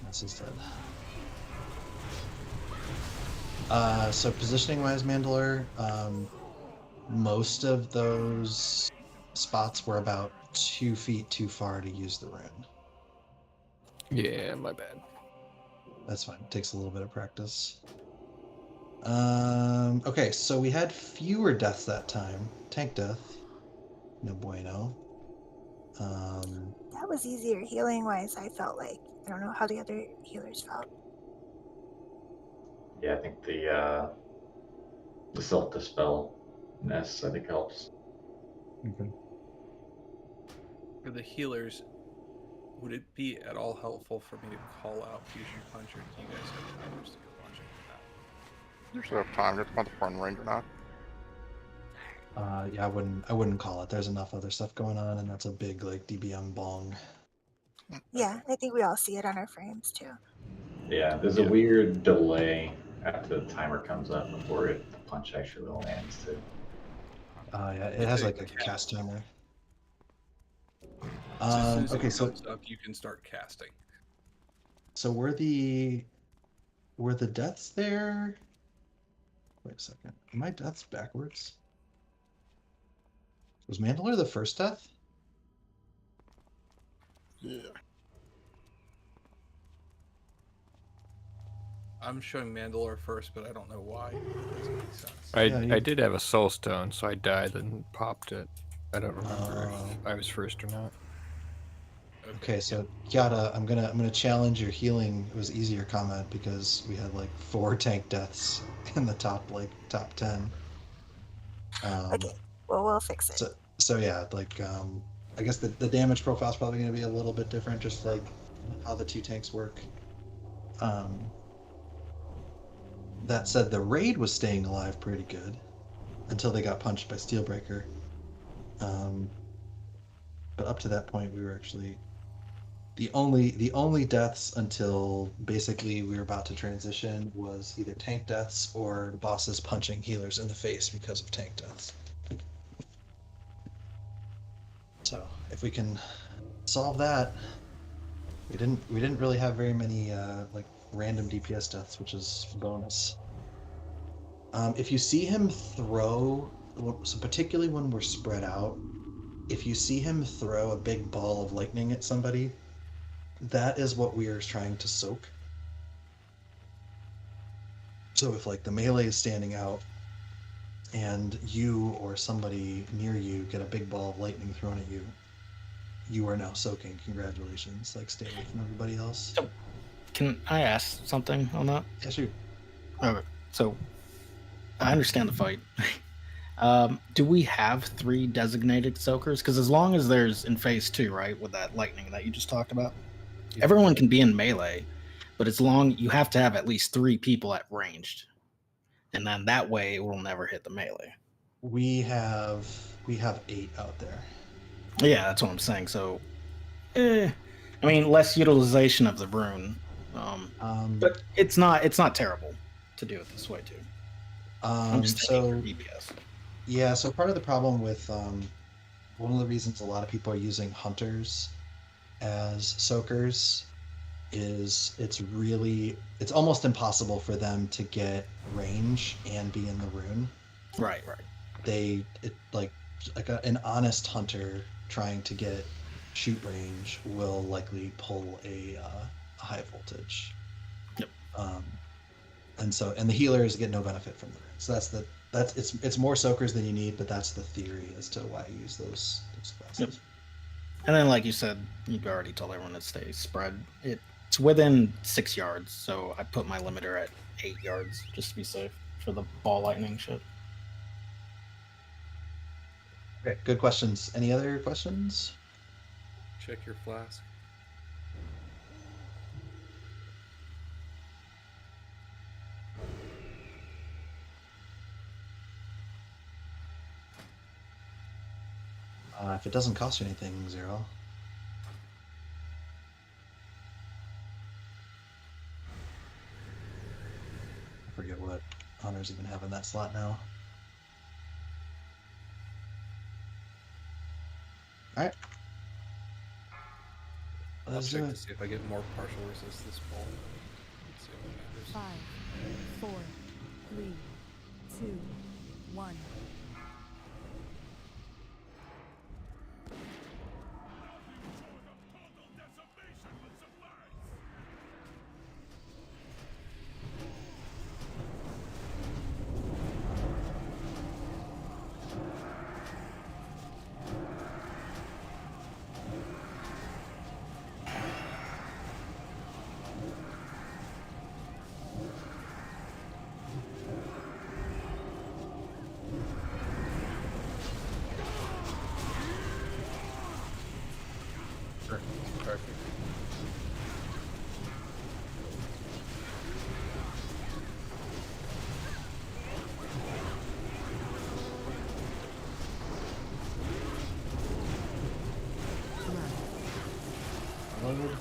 This is dead. So positioning wise, Mandalore, most of those spots were about 2 feet too far to use the rune. Yeah, my bad. That's fine. It takes a little bit of practice. Okay, so we had fewer deaths that time. Tank death. No bueno. That was easier healing wise, I felt like. I don't know how the other healers felt. Yeah, I think the self dispel ness I think helps. Okay. For the healers, would it be at all helpful for me to call out Fusion Punch, or do you guys have timers to go watching for that? You should have time. You're about to run range or not. Yeah, I wouldn't call it. There's enough other stuff going on, and that's a big like DBM bong. Yeah, I think we all see it on our frames too. Yeah, there's a weird delay after the timer comes up before the punch actually lands too. Yeah, it has like a cast timer. As soon as Okay, it so comes up, you can start casting. so were the deaths there? Wait a second. Are my deaths backwards? Was Mandalore the first death? Yeah. I'm showing Mandalore first, but I don't know why. It doesn't make sense. I did have a soul stone, so I died and popped it. I don't remember if I was first or not. Okay, so Kiata, I'm gonna challenge your healing. It was easier comment because we had like 4 tank deaths in the top 10. Okay, well, we'll fix it. So yeah, like I guess the damage profile is probably gonna be a little bit different, just like how the 2 tanks work. That said, the raid was staying alive pretty good until they got punched by Steelbreaker. But up to that point, we were actually the only deaths until basically we were about to transition was either tank deaths or bosses punching healers in the face because of tank deaths. So if we can solve that, we didn't really have very many like random DPS deaths, which is a bonus. If you see him throw, so particularly when we're spread out, if you see him throw a big ball of lightning at somebody, that is what we are trying to soak. So if like the melee is standing out and you or somebody near you get a big ball of lightning thrown at you, you are now soaking. Congratulations. Like, stay away from everybody else. So, can I ask something on that? Yeah, shoot. Okay, so I understand the fight. Do we have 3 designated soakers? Because as long as there's in phase 2, right, with that lightning that you just talked about, everyone can be in melee, but you have to have at least 3 people at ranged, and then that way it will never hit the melee. We have 8 out there. Yeah, that's what I'm saying. So, I mean, less utilization of the rune, but it's not terrible to do it this way too. I'm just thinking for DPS. Yeah, so part of the problem with one of the reasons a lot of people are using hunters as soakers is it's almost impossible for them to get range and be in the rune. Right. Like an honest hunter trying to get shoot range will likely pull a high voltage. Yep. And the healers get no benefit from the rune. So it's more soakers than you need, but that's the theory as to why I use those classes. Yep. And then, like you said, you've already told everyone to stay spread. It's within 6 yards, so I put my limiter at 8 yards just to be safe for the ball lightning shit. Okay, good questions. Any other questions? Check your flask. If it doesn't cost you anything, 0. I forget what honors even have in that slot now. Alright. I'll check to see if I get more partial resist this ball. Let's see what matters. 5, 4, 3, 2, 1. Perfect. Load.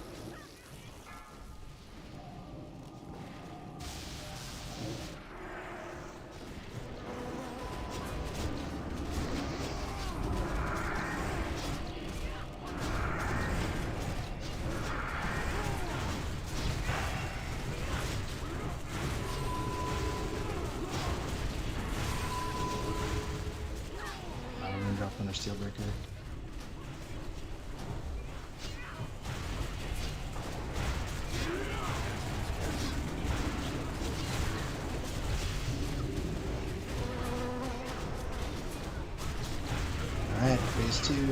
I'm gonna drop another Steelbreaker.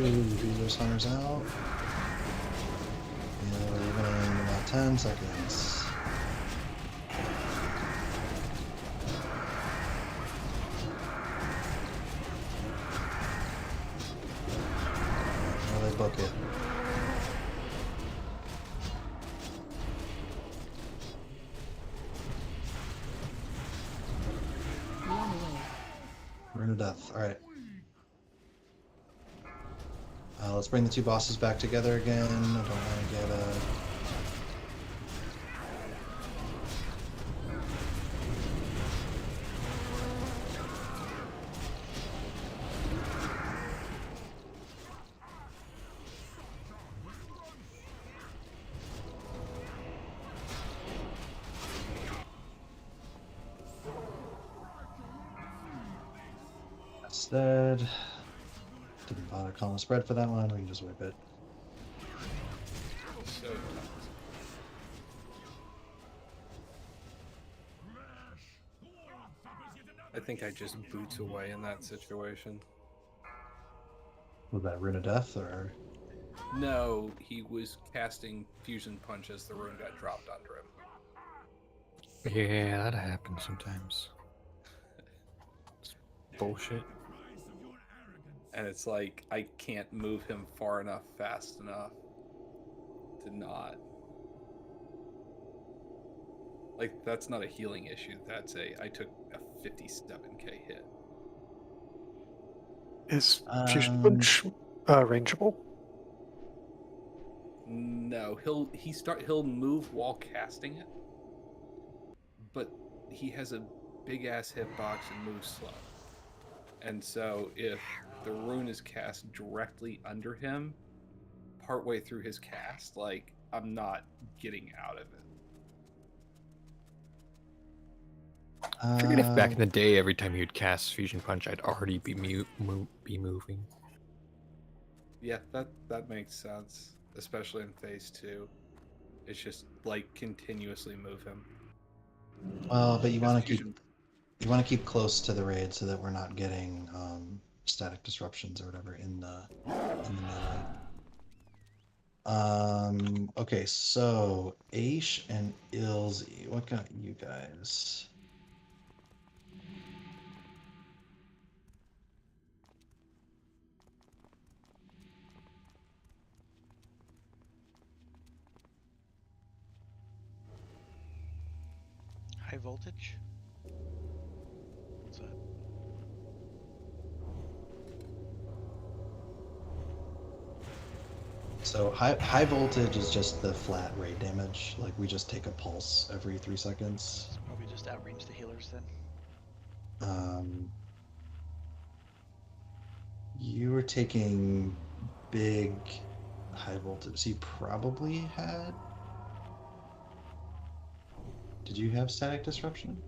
There's hunters out. Yeah, we're leaving in about 10 seconds. Now they book it. Rune of Death. Alright. Let's bring the two bosses back together again. I don't want to get a... That's dead. Didn't bother calling a spread for that one. We can just whip it. So I think I just boots away in that situation. Was that Rune of Death or? No, he was casting Fusion Punch as the rune got dropped under him. Yeah, that happens sometimes. It's bullshit. And it's like, I can't move him far enough, fast enough to not. Like, that's not a healing issue. That's I took a 57k hit. Is Fusion Punch rangeable? No, he'll move while casting it, but he has a big ass hitbox and moves slow. And so if the rune is cast directly under him, partway through his cast, like, I'm not getting out of it. I figured if back in the day, every time you'd cast Fusion Punch, I'd already be moving. Yeah, that makes sense, especially in phase 2. It's just like continuously move him. Well, but you want to keep close to the raid so that we're not getting static disruptions or whatever in the melee. Okay, so Aish and Ilzy, what got you guys? High voltage? What's that? So high voltage is just the flat raid damage. Like we just take a pulse every 3 seconds. So probably just outrange the healers then. You were taking big high voltage. So you probably had. Did you have static disruption?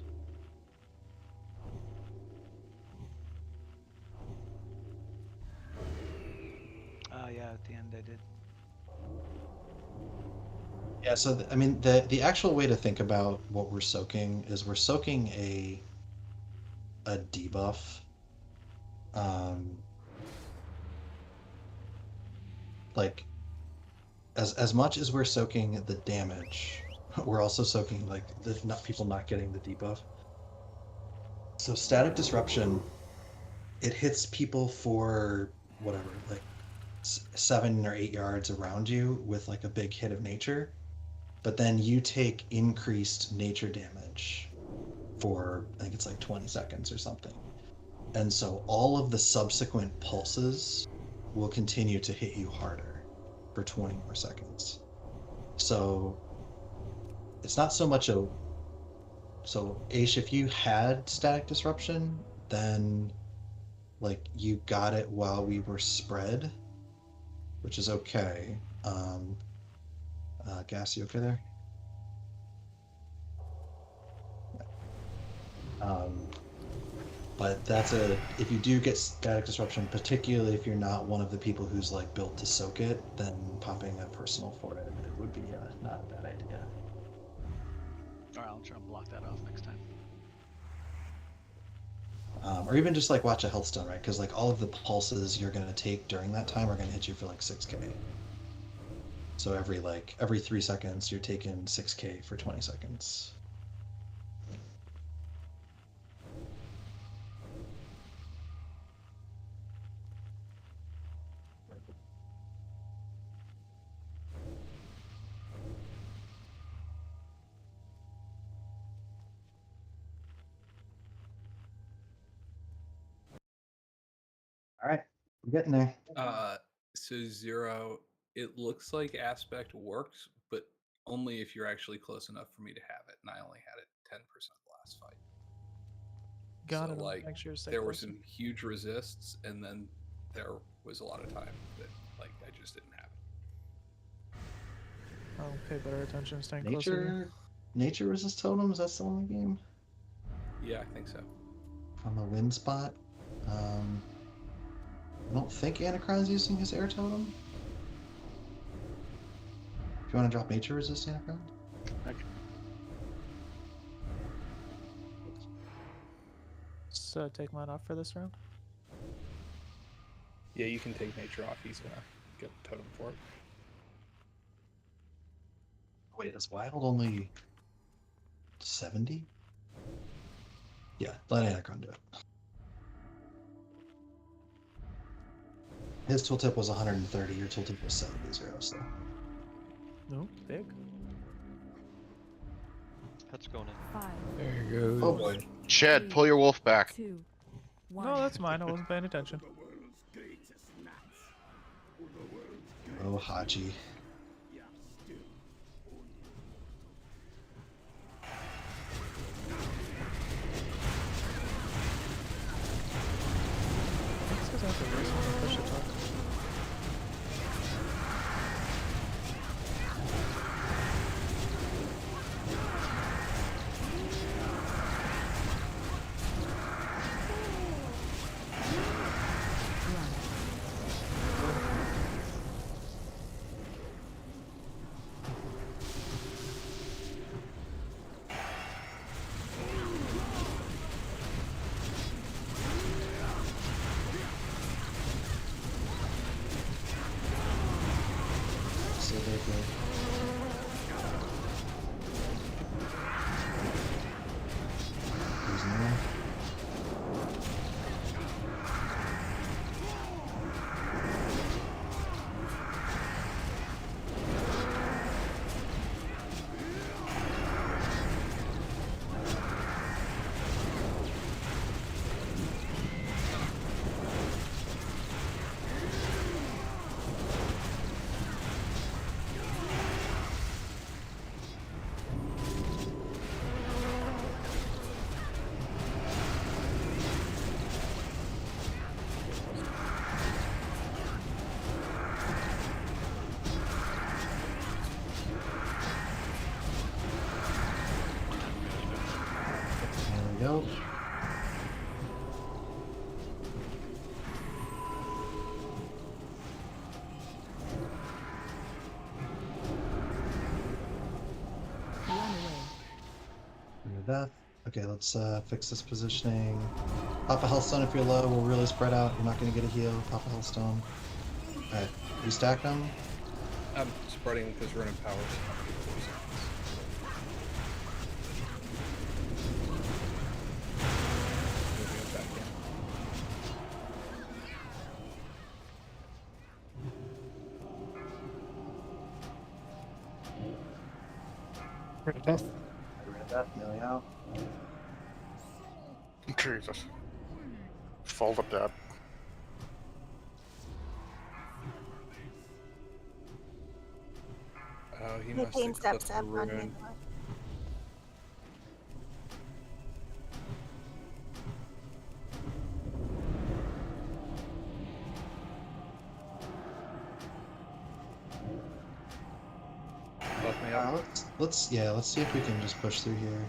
Yeah, at the end I did. Yeah, so I mean the actual way to think about what we're soaking is we're soaking a debuff. Like as much as we're soaking the damage, we're also soaking like the people not getting the debuff. So static disruption, it hits people for whatever, like 7 or 8 yards around you with like a big hit of nature, but then you take increased nature damage for I think it's like 20 seconds or something. And so all of the subsequent pulses will continue to hit you harder for 20 more seconds. So it's not so much a... So Aish, if you had static disruption, then like you got it while we were spread, which is okay. Gas, you okay there? But that's if you do get static disruption, particularly if you're not one of the people who's like built to soak it, then popping a personal for it would be not a bad idea. Alright, I'll try and block that off next time. Or even just like watch a health stone, right? Because like all of the pulses you're gonna take during that time are gonna hit you for like 6k. So every 3 seconds you're taking 6k for 20 seconds. All right, we're getting there. So Zero, it looks like aspect works, but only if you're actually close enough for me to have it, and I only had it 10% last fight. Got So it. I'll like make sure to stay there were closer. some huge resists, and then there was a lot of time that like I just didn't have it. I'll pay better attention, staying closer. Nature resist totem, is that still in the game? Yeah, I think so. On the wind spot. I don't think Anacron's using his air totem. If you want to drop nature resist, Anacron? Okay. Let's take mine off for this round. Yeah, you can take nature off. He's gonna get the totem for it. Wait, is wild only 70? Yeah, let Anacron do it. His tooltip was 130, your tooltip was 70, so. No, big. That's going in. 5, There he goes. Oh boy. Shed, pull your wolf back. 2, 1. No, that's mine. I wasn't paying attention. Oh, Hachi. This is after this one. Push it up. So they're good. Using them. There we go. Run away. Remove that. Okay, let's fix this positioning. Pop a health stone if you're low. We'll really spread out. You're not going to get a heal. Pop a health stone. Alright, you stack them. I'm spreading because we're in power. Moving it back in. Rid of death. Rid of that. Millie out. Jesus. Fold up that. Oh, he The must pain have steps clipped up the on ruin. me. Buff me up. Let's see if we can just push through here.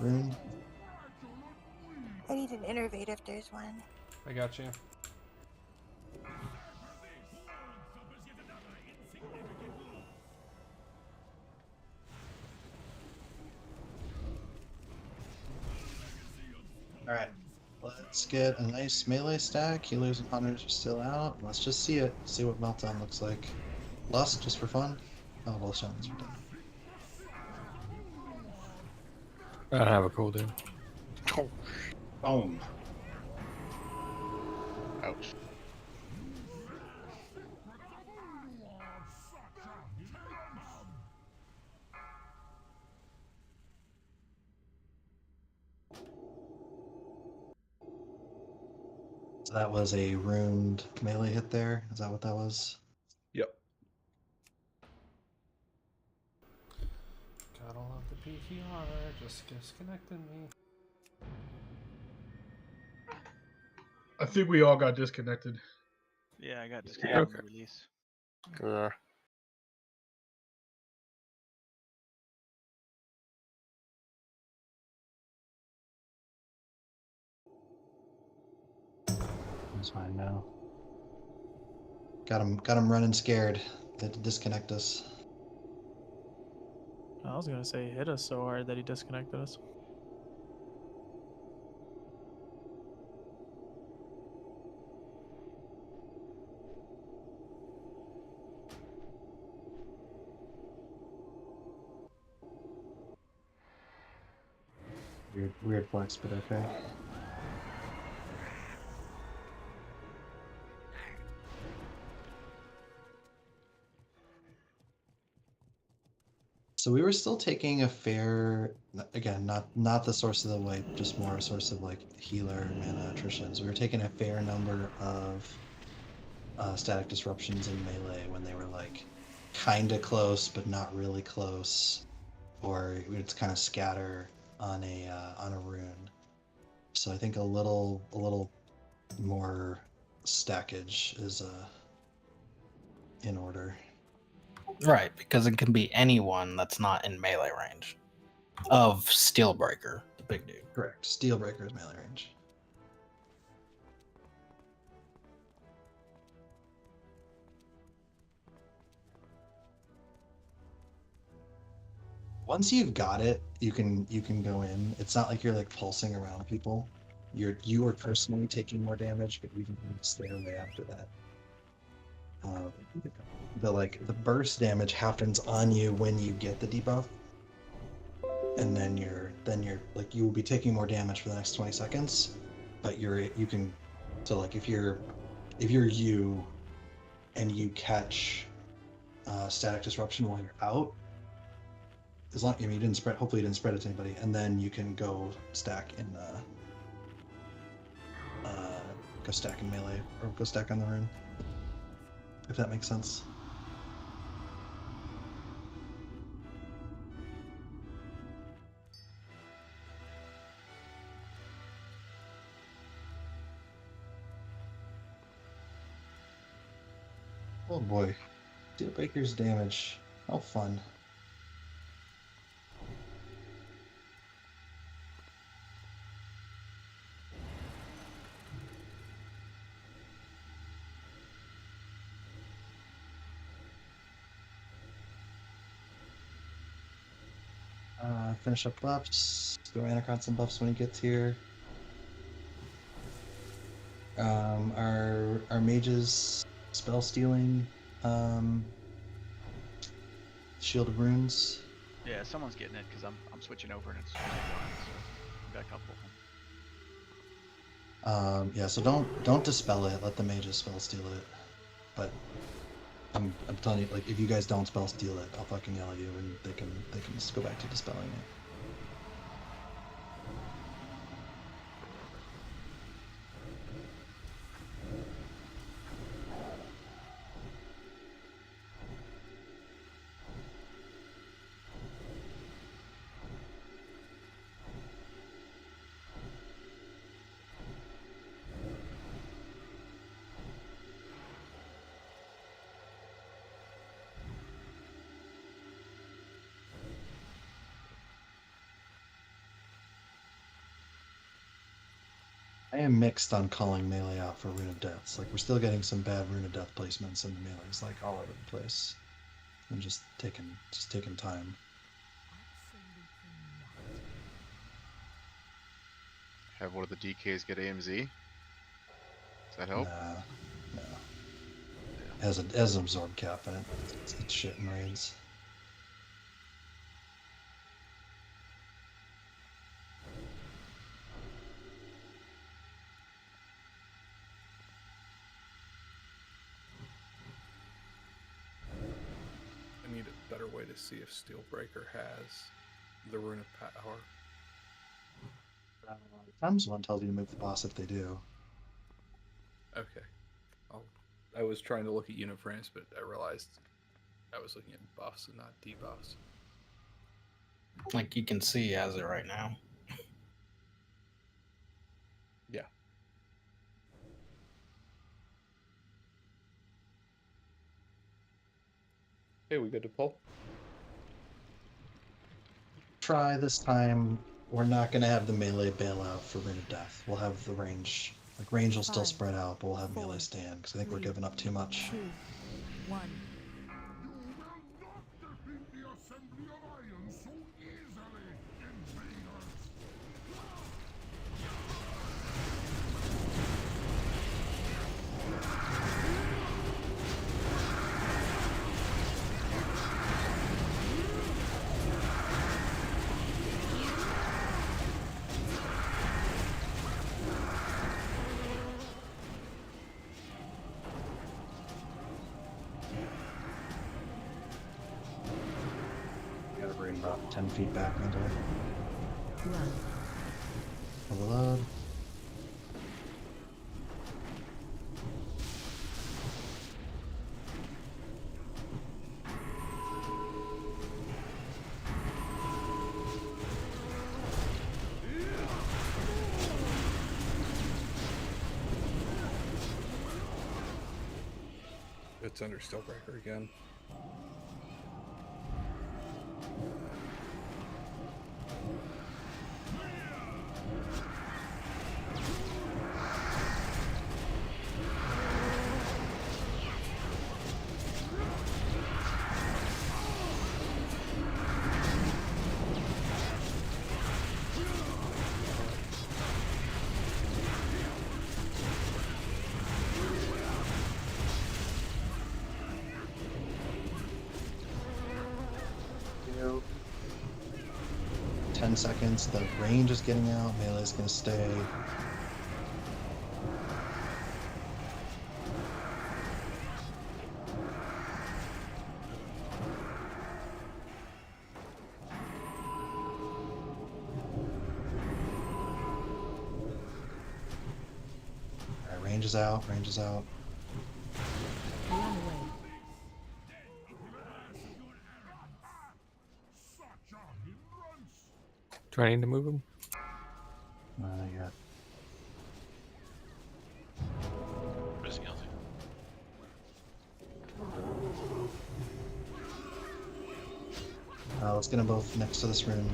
Rune. I need an innervate if there's one. I got you. Alright, let's get a nice melee stack. Healers and hunters are still out. Let's just see it. See what Meltdown looks like. Lust, just for fun. Oh, well, shamans are done. I don't have a cooldown. Boom. Ouch. So that was a ruined melee hit there. Is that what that was? Yep. Gotta love the PTR, just disconnected me. I think we all got disconnected. Yeah, I got disconnected Okay. from the release. Yeah. That's fine now. Got him running scared. They had to disconnect us. I was gonna say hit us so hard that he disconnected us. Weird flex, but okay. So we were still taking a fair, again, not the source of the wipe, just more a source of like healer and mana attritions. We were taking a fair number of static disruptions in melee when they were like kind of close but not really close, or it's kind of scatter on a rune. So I think a little more stackage is in order. Right, because it can be anyone that's not in melee range of Steelbreaker, the big dude. Correct. Steelbreaker is melee range. Once you've got it, you can go in. It's not like you're like pulsing around people. You are personally taking more damage, but you can stay away after that. The burst damage happens on you when you get the debuff, and then you're like you will be taking more damage for the next 20 seconds, but you can, so like if you're you and you catch static disruption while you're out, as long, I mean, you didn't spread, hopefully you didn't spread it to anybody, and then you can go stack in melee or go stack on the rune, if that makes sense. Oh boy, Steelbreaker's damage. How fun. Finish up buffs. Throw Anacron some buffs when he gets here. Our mages spell stealing. Shield of Runes. Yeah, someone's getting it because I'm switching over and it's really fine. So I've got a couple of them. Yeah, so don't dispel it. Let the mages spell steal it. But I'm telling you, like, if you guys don't spell steal it, I'll fucking yell at you, and they can just go back to dispelling it. I am mixed on calling melee out for Rune of Deaths. Like, we're still getting some bad Rune of Death placements in the melees, like, all over the place. I'm just taking time. Have one of the DKs get AMZ? Does that help? Nah, no. It has an absorb cap in it. It's shit in raids. I need a better way to see if Steelbreaker has the Rune of Power. Times one tells you to move the boss if they do. Okay. I was trying to look at unit frames, but I realized I was looking at buffs and not debuffs. Like you can see he has it right now. Yeah. Hey, we good to pull? Try this time. We're not going to have the melee bailout for Rune of Death. We'll have the range. Like, range will still 5, spread out, but we'll have 4, melee stand, because I think we're 3, giving up too much. 2, 1. Gotta bring about 10 feet back into it. Run. Overload. It's under Steelbreaker again. Two. 10 seconds. The range is getting out. Melee is going to stay. Alright, range is out. Range is out. Run away. Do I need to move him? Not yet. Missing healthy. Let's get them both next to this rune.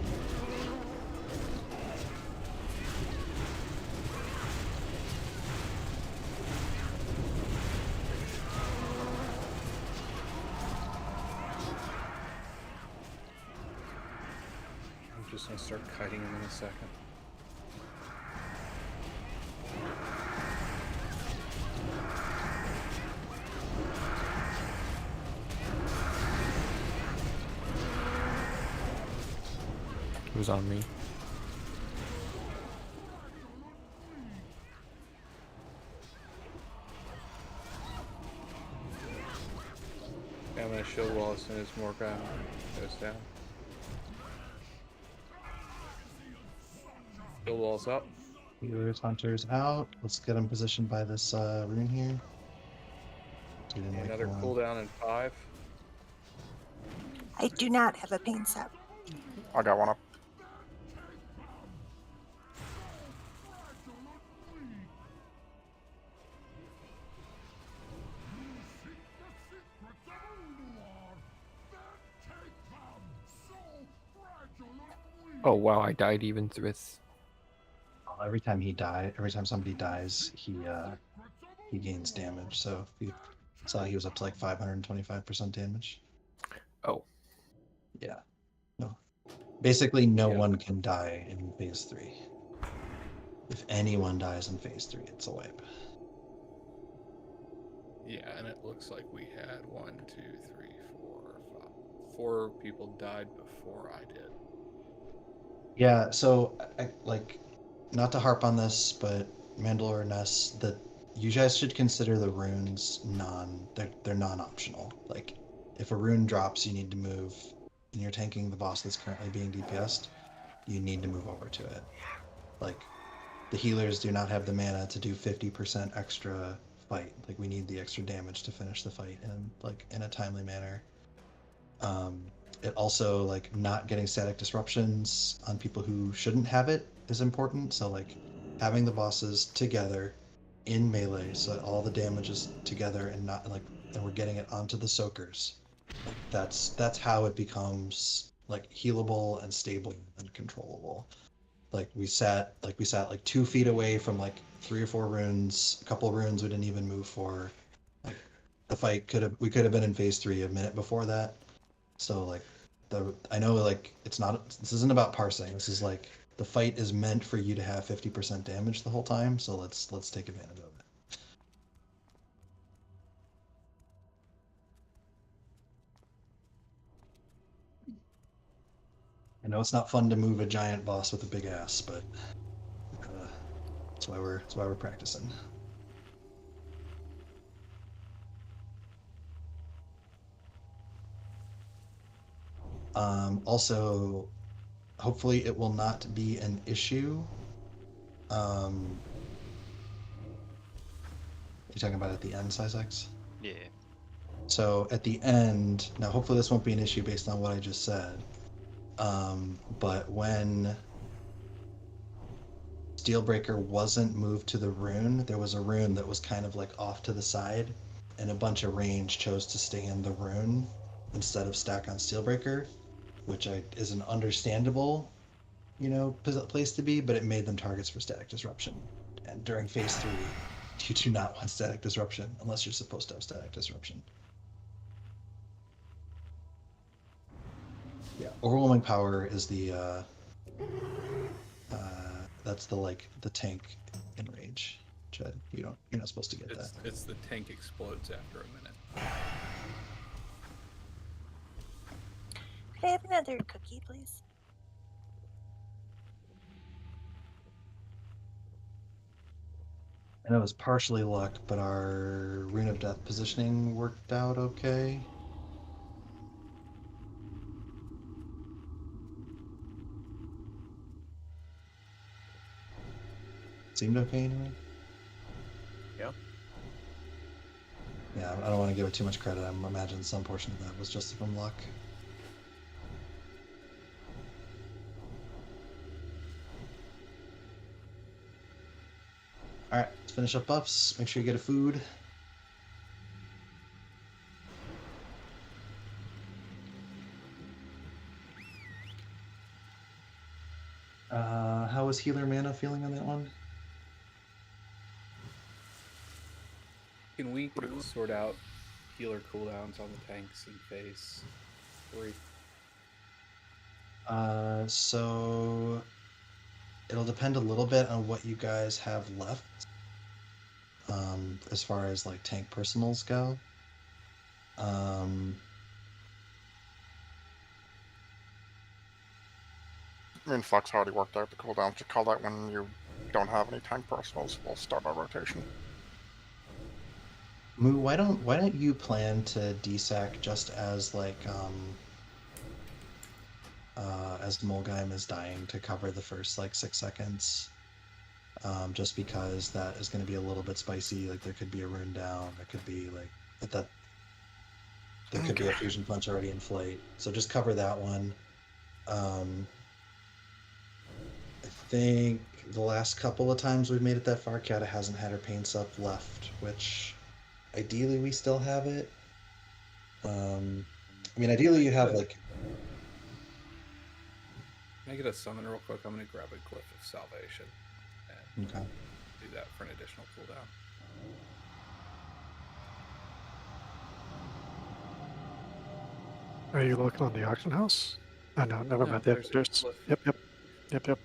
I'm just gonna start kiting him in a second. It was on me. Yeah, I'm gonna shield wall as soon as Morgan goes down. Shield wall's up. Healers, hunters out. Let's get them positioned by this rune here. So we didn't wait Another for one. cooldown in 5. I do not have a pain sub. I got one up. Oh wow, I died even with. Every time somebody dies, he gains damage. So if you saw, he was up to like 525% damage. Oh. Yeah. No. Basically, no one can die in phase 3. if anyone dies in phase 3, it's a wipe. Yeah, and it looks like we had 1, 2, 3, 4, 5. 4 people died before I did. Yeah, so like, not to harp on this, but Mandalore Ness, that you guys should consider the runes they're non-optional. Like, if a rune drops, you need to move, and you're tanking the boss that's currently being DPS'd, you need to move over to it. Like, the healers do not have the mana to do 50% extra fight. Like, we need the extra damage to finish the fight in a timely manner. It also, like, not getting static disruptions on people who shouldn't have it is important. So, like, having the bosses together in melee so that all the damage is together and not like, and we're getting it onto the soakers. Like, that's how it becomes like healable and stable and controllable. Like, we sat like 2 feet away from like 3 or 4 runes. A couple runes we didn't even move for. Like, the fight we could have been in phase 3 a minute before that. So, like, I know, like, this isn't about parsing. This is like, the fight is meant for you to have 50% damage the whole time. So let's take advantage of it. I know it's not fun to move a giant boss with a big ass, but that's why we're practicing. Also, hopefully it will not be an issue. You're talking about at the end, Syzex? Yeah. So at the end, now hopefully this won't be an issue based on what I just said. But when Steelbreaker wasn't moved to the rune, there was a rune that was kind of like off to the side, and a bunch of range chose to stay in the rune instead of stack on Steelbreaker, which is an understandable, place to be, but it made them targets for static disruption. And during phase 3, you do not want static disruption unless you're supposed to have static disruption. Yeah, overwhelming power is the that's the tank enrage. You're not supposed to get that. It's the tank explodes after a minute. Could I have another cookie, please? And it was partially luck, but our Rune of Death positioning worked out okay. Seemed okay anyway. Yeah. Yeah, I don't want to give it too much credit. I imagine some portion of that was just from luck. Alright, let's finish up buffs. Make sure you get a food. How was healer mana feeling on that one? Can we sort out healer cooldowns on the tanks in phase 3? So it'll depend a little bit on what you guys have left, as far as like tank personals go. I mean, Flex already worked out the cooldown. Just call that when you don't have any tank personals. We'll start our rotation. Moo, why don't you plan to desac just as like as Mulgheim is dying to cover the first like 6 seconds, just because that is going to be a little bit spicy. Like, there could be a rune down, there could be like there could be a fusion punch already in flight, so just cover that one. I think the last couple of times we've made it that far, Kata hasn't had her pain sup left, which ideally we still have it. I mean, ideally you have like... Can I get a summon real quick? I'm going to grab a Glyph of Salvation and Okay. do that for an additional cooldown. Are you looking on the auction house? Oh no, never mind. there's a There's Glyph. yep.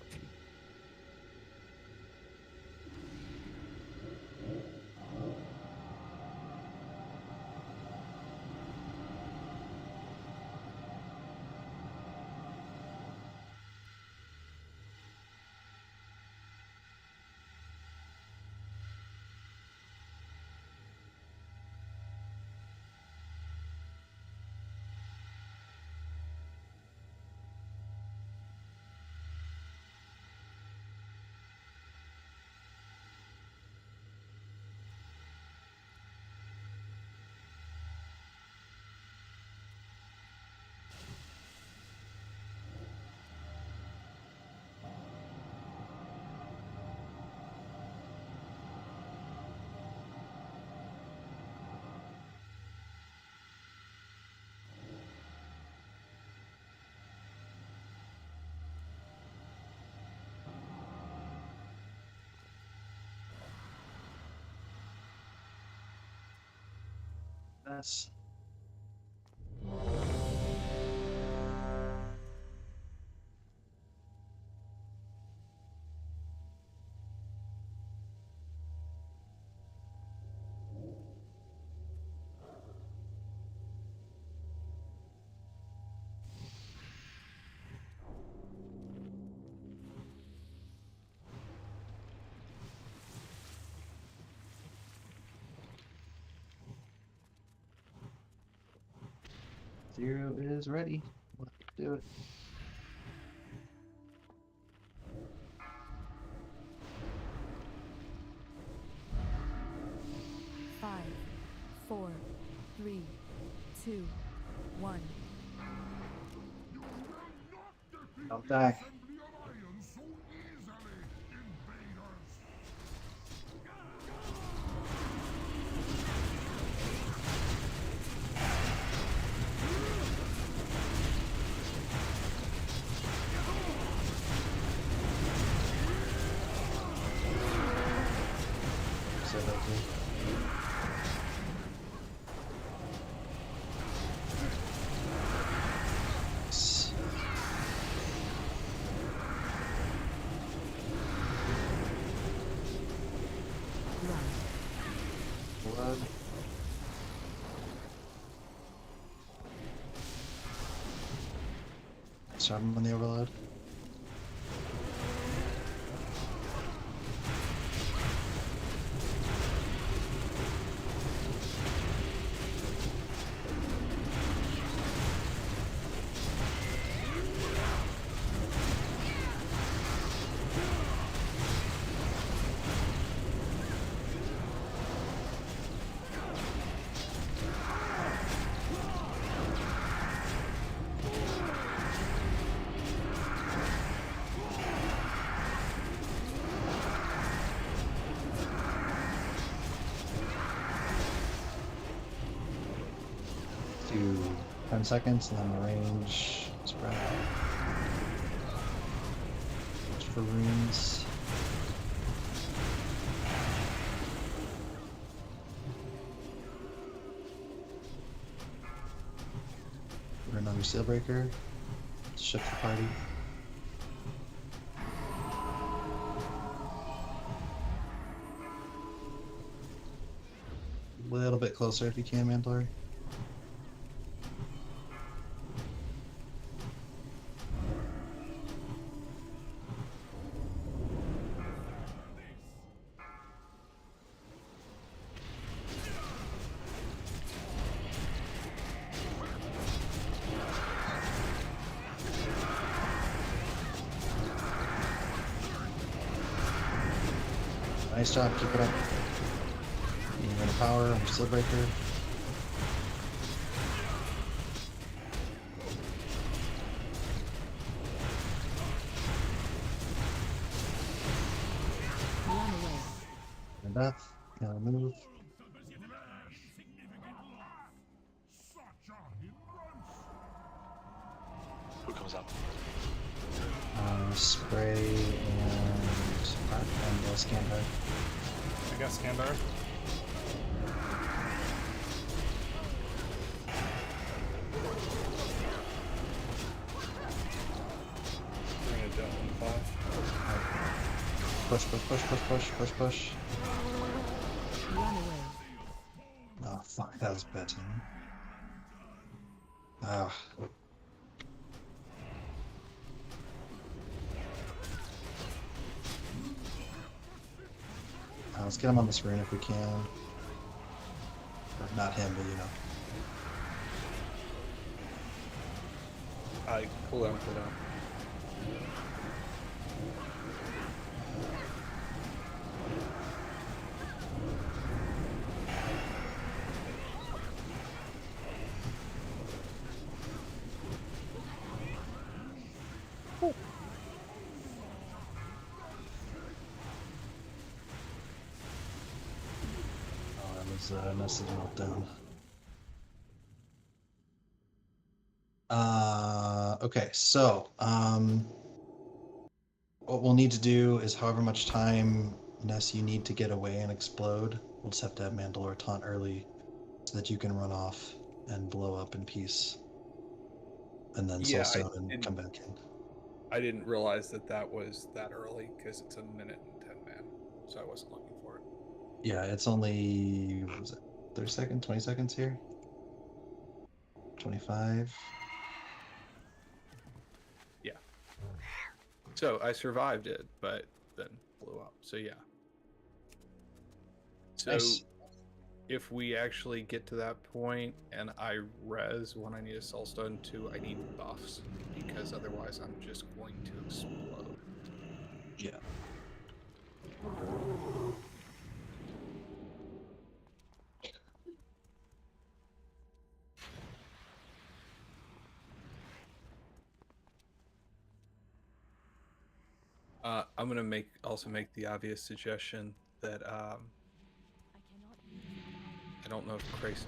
Yes. Zero is ready. Let's do it. Five, 4, 3, 2, 1. Don't die. So lucky. Yes. Blood. Start him on the overload. Do 10 seconds and then the range spread out. Watch for runes. Rune on your seal breaker. Shift the party. A little bit closer if you can, Mandalore. Nice job, keep it up. You're gonna power on your seal breaker. And death, gotta move. Who comes up? Spray and Scandar. I got Scandar. Bring it down to 5. Push, push, push, push, push, push, push. Oh fuck, that was bad timing. Ah. Let's get him on this rune if we can. Or not him, but you know. I pull down, pull down. Message meltdown. Okay, so what we'll need to do is however much time, Ness, you need to get away and explode. We'll just have to have Mandalore taunt early so that you can run off and blow up in peace, and then Yeah, soulstone and come back in. I didn't realize that that was that early because it's a minute and 10 man, so I wasn't looking for it. Yeah, it's only, what was it, 30 seconds, 20 seconds here? 25. Yeah. So I survived it, but then blew up. So yeah. So Nice. if we actually get to that point and I res when I need a soulstone 2, I need buffs because otherwise I'm just going to explode. Yeah. I'm gonna also make the obvious suggestion that I don't know if Krace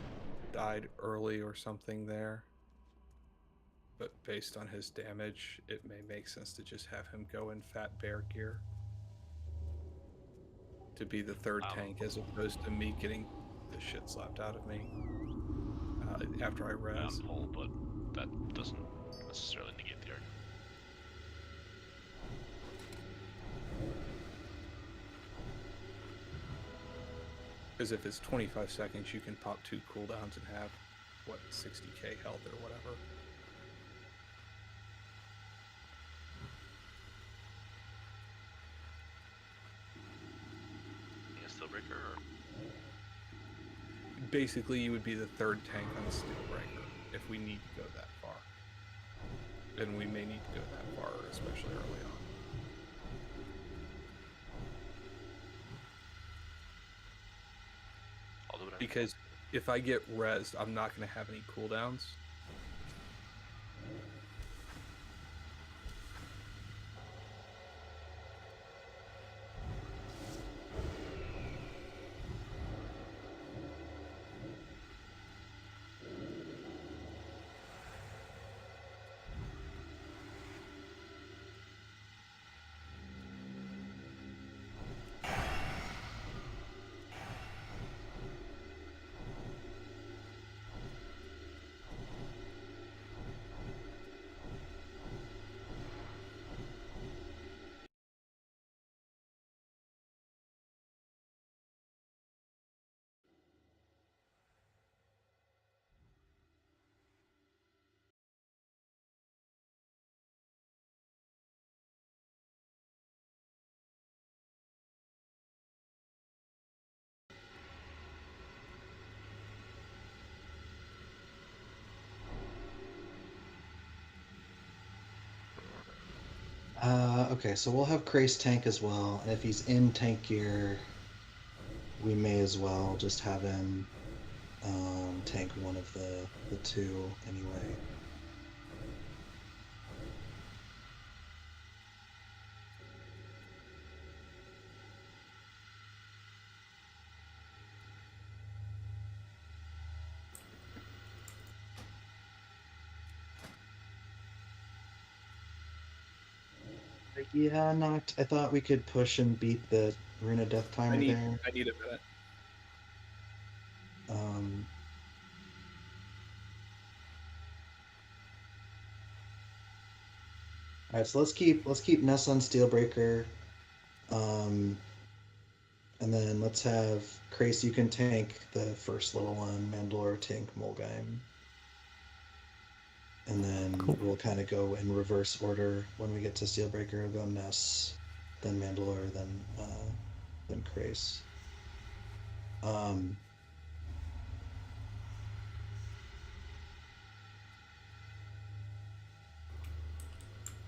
died early or something there, but based on his damage, it may make sense to just have him go in fat bear gear to be the third tank as opposed to me getting the shit slapped out of me after I res. Full, but that doesn't necessarily negate the argument. Because if it's 25 seconds, you can pop 2 cooldowns and have, what, 60k health or whatever. A Steelbreaker? Or... Basically, you would be the third tank on Steelbreaker if we need to go that far. And we may need to go that far, especially early on. I'll do whatever. Because if I get rezzed, I'm not going to have any cooldowns. Okay, so we'll have Krace tank as well, and if he's in tank gear, we may as well just have him tank one of the two anyway. Yeah, not. I thought we could push and beat the Arena Death Timer there. I need a minute. All right, so let's keep Ness on Steelbreaker, and then let's have Krace. You can tank the first little one. Mandalore tank Mulgeim, and then we'll kind of go in reverse order. When we get to Steelbreaker, we'll go Ness, then Mandalore, then Krace.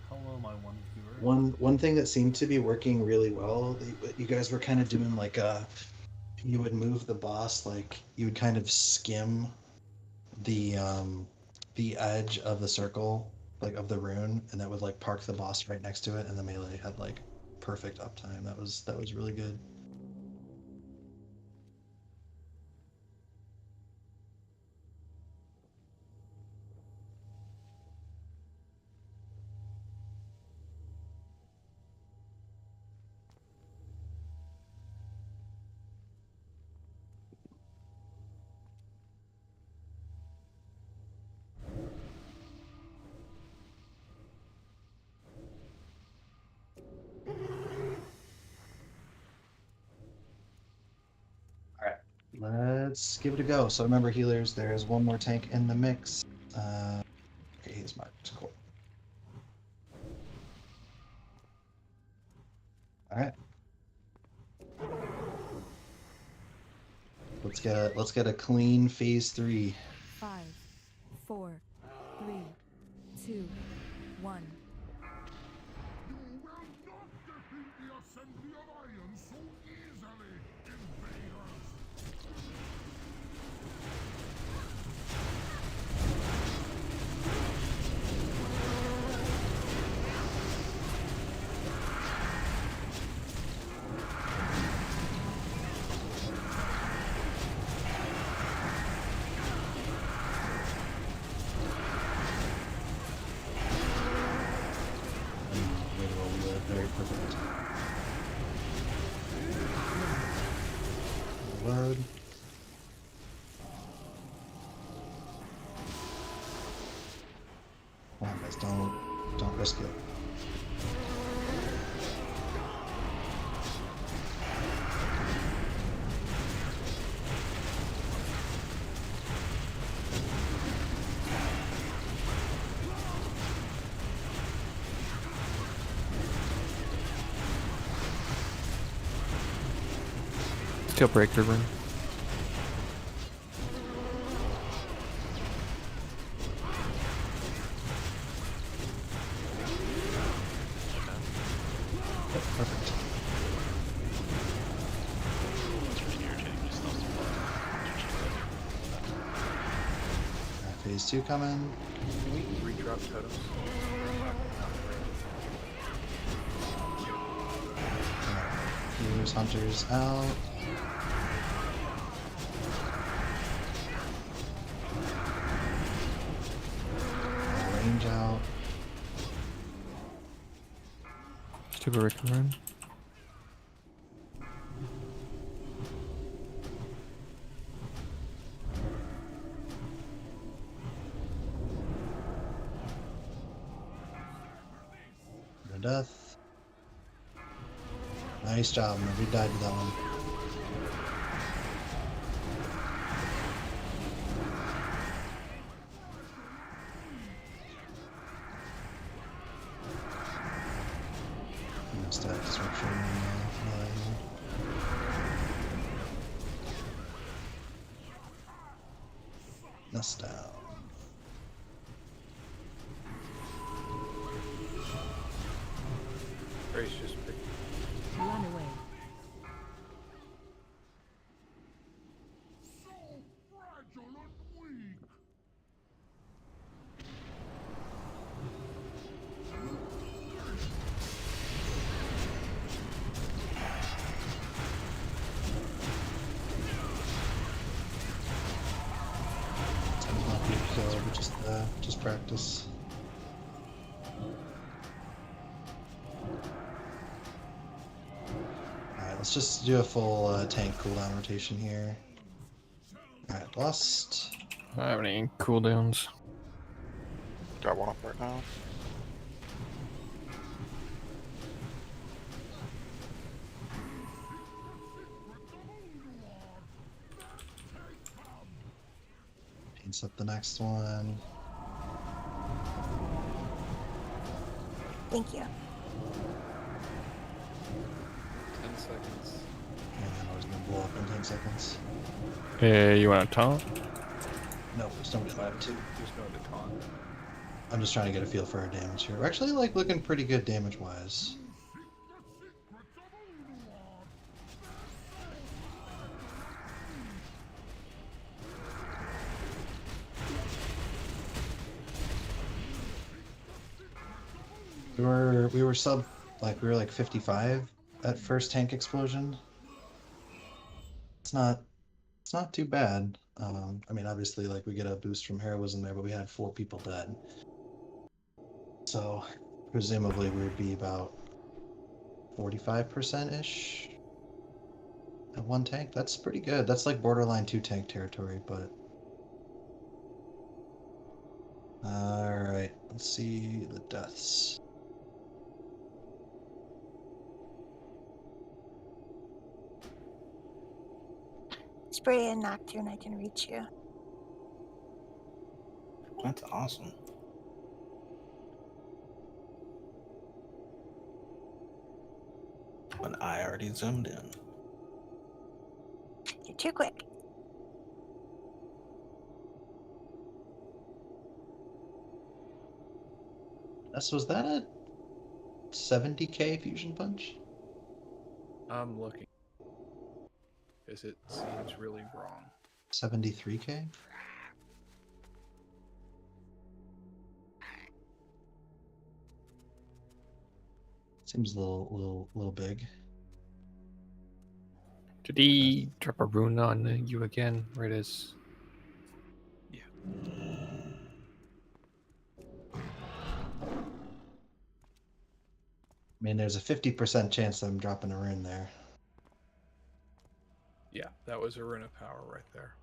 Hello, my one viewer. One thing that seemed to be working really well, you guys were kind of doing like you would move the boss, like you would kind of skim the edge of the circle, like of the rune, and that would like park the boss right next to it, and the melee had like perfect uptime. That was really good. Let's give it a go. So remember, healers, there's one more tank in the mix. Okay, he's marked. Cool. All right. Let's get a clean phase 3. 5, 4, 3, 2, 1. Very perfect. Load. Come on, guys, don't risk it. Steel breaker rune. Perfect. Phase 2 coming. Redrop totems. Healers, hunters out. Range out. Steel breaker rune. No death. Nice job, nobody died to that one. Stack disruption. Nest down. Grace just picked. Run away. Not big kill, but just practice. Alright, let's just do a full tank cooldown rotation here. Alright, Lust. I don't have any cooldowns. Got one up right now. Paints up the next one. Thank you. 10 seconds. And then I was gonna blow up in 10 seconds. You want to taunt? No, there's nobody allowed to. There's no to taunt. I'm just trying to get a feel for our damage here. We're actually like looking pretty good damage wise. We were we were like 55 at first tank explosion. It's not too bad. I mean, obviously, like we get a boost from heroism there, but we had 4 people dead. So presumably we would be about 45%-ish at one tank. That's pretty good. That's like borderline 2 tank territory, but alright, let's see the deaths. spray and Nocturne, I can reach you. That's awesome. But I already zoomed in. You're too quick. Was that a 70k fusion punch? I'm looking. Because it seems really wrong. 73k? Seems a little big. Did he drop a rune on you again, right as? Yeah. I mean, there's a 50% chance that I'm dropping a rune there. Yeah, that was a rune of power right there.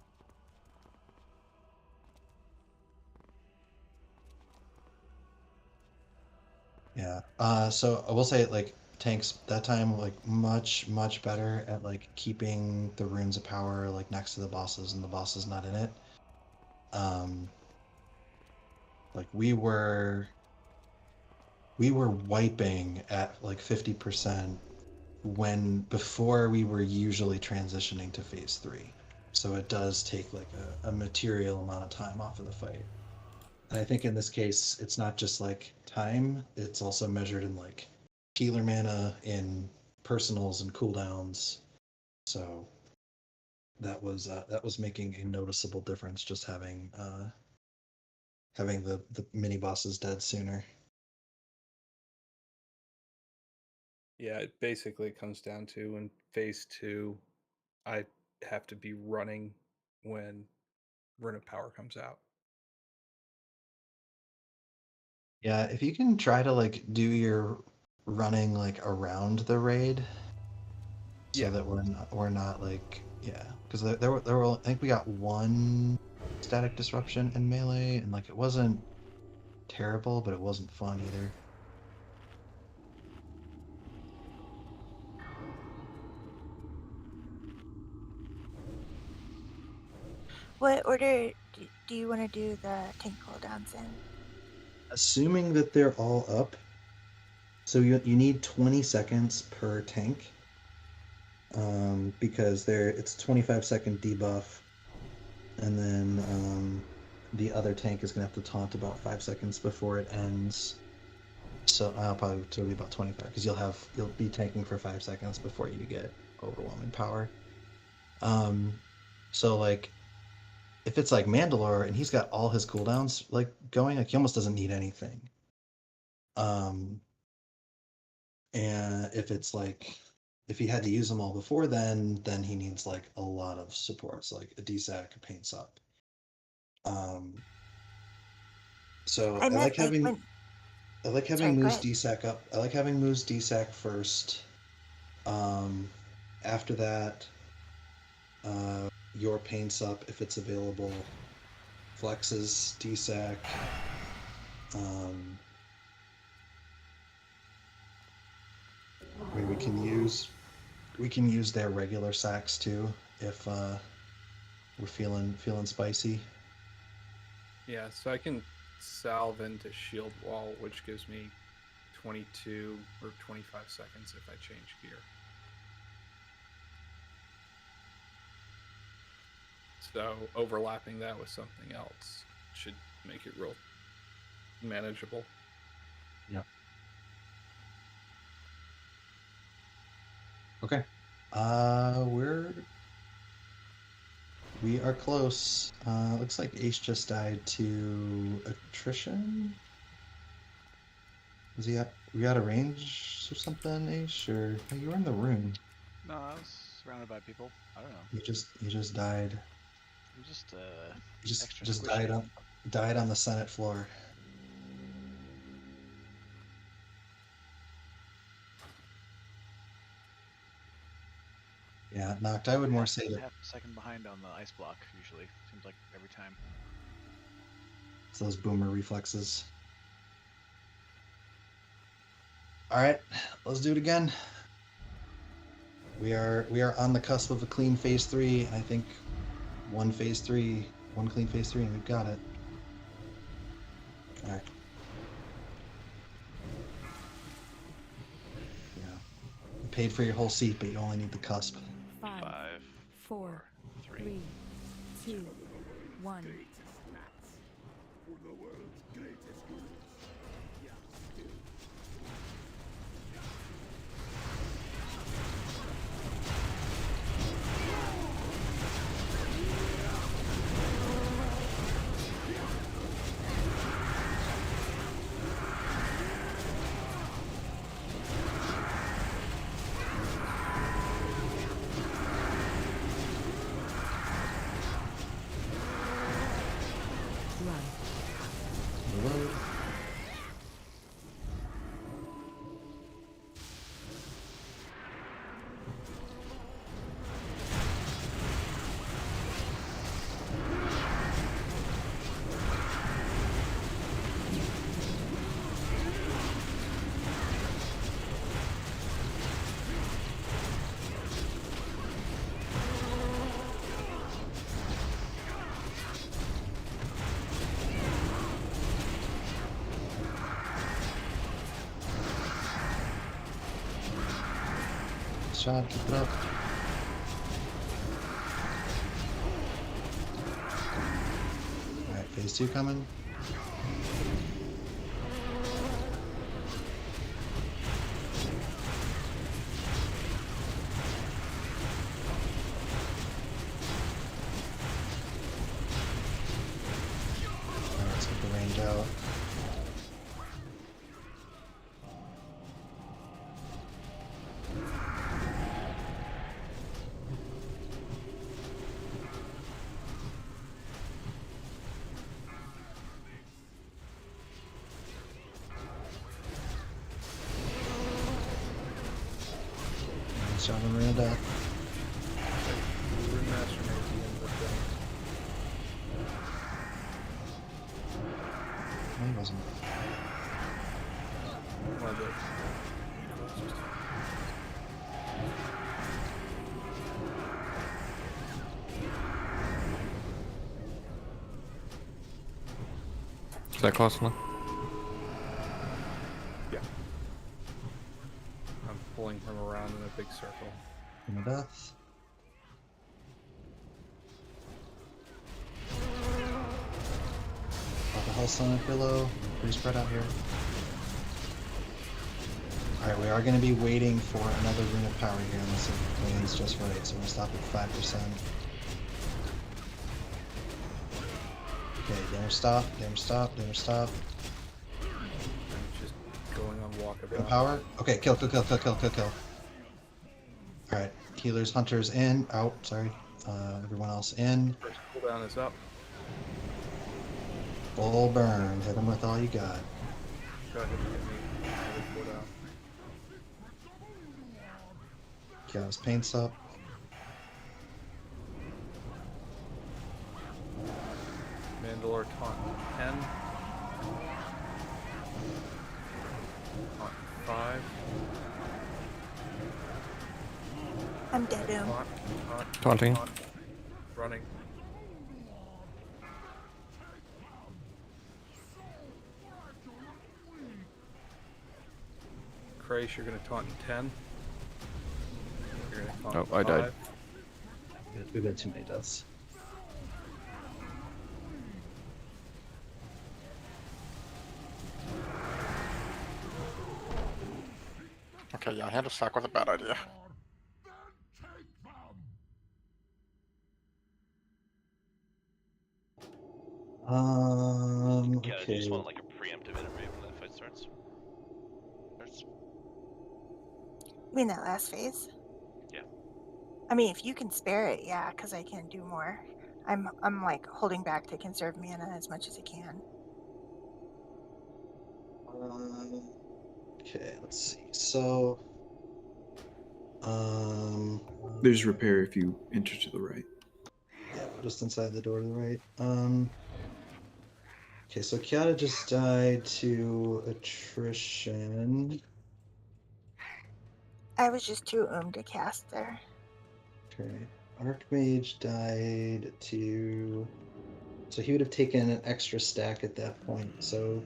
Yeah. So I will say, like, tanks that time, like, much better at like keeping the runes of power like next to the bosses and the bosses not in it. Like we were wiping at like 50% before we were usually transitioning to phase 3. So it does take like a material amount of time off of the fight. And I think in this case, it's not just like time, it's also measured in like healer mana, in personals and cooldowns. So that was making a noticeable difference, just having the mini bosses dead sooner. Yeah, it basically comes down to in phase 2, I have to be running when Rune of Power comes out. Yeah, if you can try to like do your running like around the raid, so that we're not like, yeah, because there were I think we got one static disruption in melee, and like it wasn't terrible, but it wasn't fun either. What order do you want to do the tank cooldowns in? Assuming that they're all up, so you need 20 seconds per tank, because it's 25-second debuff, and then the other tank is gonna have to taunt about 5 seconds before it ends. So I'll probably be about 25, because you'll be tanking for 5 seconds before you get overwhelming power. So like if it's like Mandalore and he's got all his cooldowns like going, like he almost doesn't need anything. And if it's like if he had to use them all before then he needs like a lot of supports, like a DSAC, a paint up. So I like having Moose DSAC up. I like having Moose DSAC first. After that, your paints up if it's available. Flexes DSAC. I mean, we can use their regular sacks too if we're feeling spicy. Yeah, so I can salve into shield wall, which gives me 22 or 25 seconds if I change gear. So overlapping that with something else should make it real manageable. Yeah. Okay. We are close. Looks like Ace just died to attrition. Was he at? We out of range or something, Ace? Or you were in the room? No, I was surrounded by people. I don't know. You just died. I'm just You extra just squishy. died on the Senate floor. Yeah, knocked. I would more say that half a second behind on the ice block usually. Seems like every time. it's those boomer reflexes. All right, let's do it again. We are on the cusp of a clean phase 3. I think one phase 3, one clean phase 3, and we've got it. All right. Yeah. You paid for your whole seat, but you only need the cusp. 5, 4, 3, 2, 1. Reload. Shot, keep it up. Alright, phase 2 coming. Alright, let's get the range out. Nice job on Marina Death. Rune Master may be in the thing. No, he wasn't. One of the- Is that close enough? Yeah. I'm pulling him around in a big circle. Marina Death. Got the Hellstone below. Pretty spread out here. Alright, we are going to be waiting for another Rune of Power here unless it lands just right, so we're going to stop at 5%. Okay, damage stop, damage stop, damage stop. I'm just going on Rune walkabout. of Power. Okay, kill. Alright, healers, hunters in, out, sorry. Everyone else in. First cooldown is up. Full burn, hit them with all you got. Go ahead and hit me. Another cooldown. Chaos paints up. Mandalore taunt 10. Taunt 5. I'm dead. Taunt. Taunting. Taunt. Running. Krace, you're going to taunt 10. You're going to taunt Oh, I died. 5. We've got too many deaths. Okay, yeah, hand of sack was a bad idea. Yeah, I Okay. just want like a preemptive iterate when that fight starts. You mean that last phase? Yeah. I mean, if you can spare it, yeah, because I can do more. I'm like holding back to conserve mana as much as I can. Okay, let's see. So, There's repair if you enter to the right. yeah, just inside the door to the right. Okay, so Kiata just died to attrition. I was just too to cast there. Okay. Archmage died to... So he would have taken an extra stack at that point, so...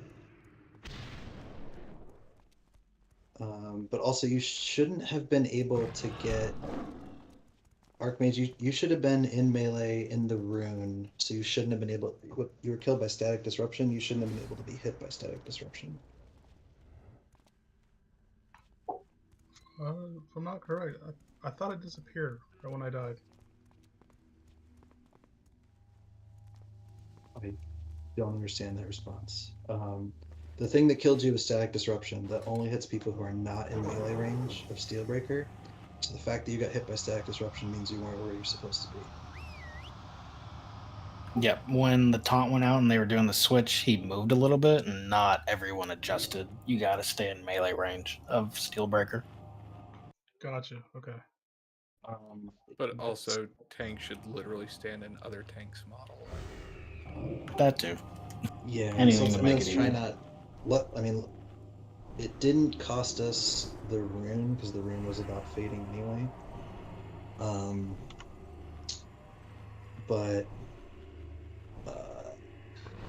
but also you shouldn't have been able to get... Archmage, you should have been in melee in the rune, so you shouldn't have been able... You were killed by static disruption, you shouldn't have been able to be hit by static disruption. If I'm not correct, I thought it disappeared right when I died. I don't understand that response. The thing that killed you was static disruption. That only hits people who are not in melee range of Steelbreaker. So the fact that you got hit by static disruption means you weren't where you're supposed to be. Yep, when the taunt went out and they were doing the switch, he moved a little bit, and not everyone adjusted. You got to stay in melee range of Steelbreaker. Gotcha. Okay. But also, tanks should literally stand in other tanks' model. That too. Yeah. Anything so to make let's it try easier. not. I mean, it didn't cost us the rune because the rune was about fading anyway. But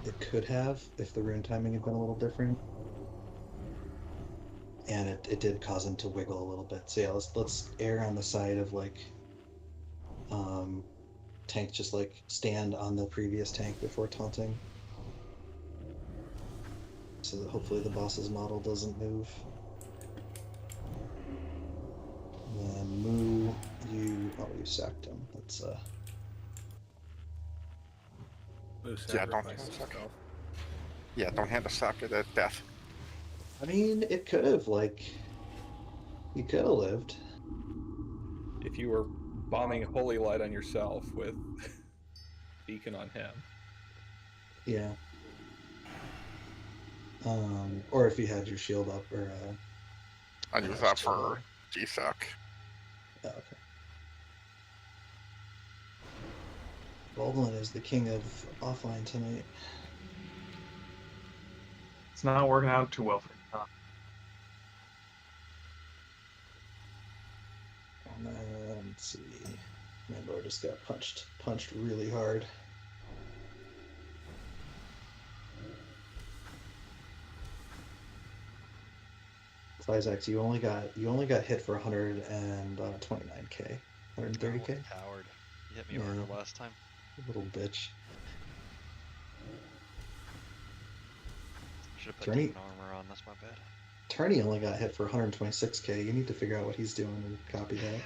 it could have if the rune timing had been a little different. And it did cause him to wiggle a little bit. So yeah, let's err on the side of like tank just like stand on the previous tank before taunting. So that hopefully the boss's model doesn't move. And then Moo, you sacked him. That's Yeah, don't hand the sack. Yeah, don't hand the sack at death. I mean, it could have, like, you could have lived. If you were bombing Holy Light on yourself with Beacon on him. Yeah. Or if you had your shield up, or I use that for GSAC. Oh, okay. Baldwin is the king of offline tonight. It's not working out too well for him. Let's see. Mandor just got punched really hard. Isaac, you only got hit for 129k, 130k. Coward. You hit me harder last time. Little bitch. Should have put demon armor on. That's my bad. Turney only got hit for 126k. You need to figure out what he's doing and copy that.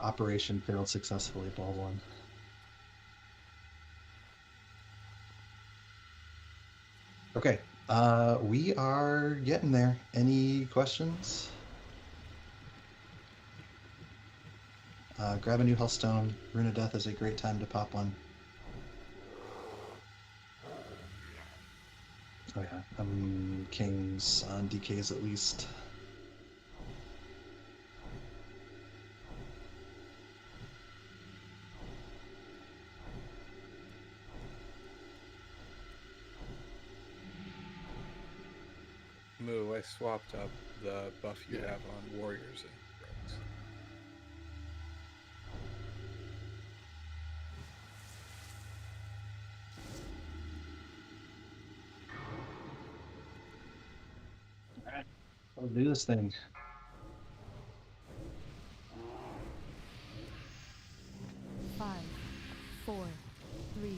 Operation failed successfully, Baldwin. Okay, we are getting there. Any questions? Grab a new Healthstone. Rune of Death is a great time to pop one. Oh yeah, Kings on DKs at least. Moo, I swapped up the buff you have on warriors and rogues. Alright, let's do this thing. Five, 4, 3,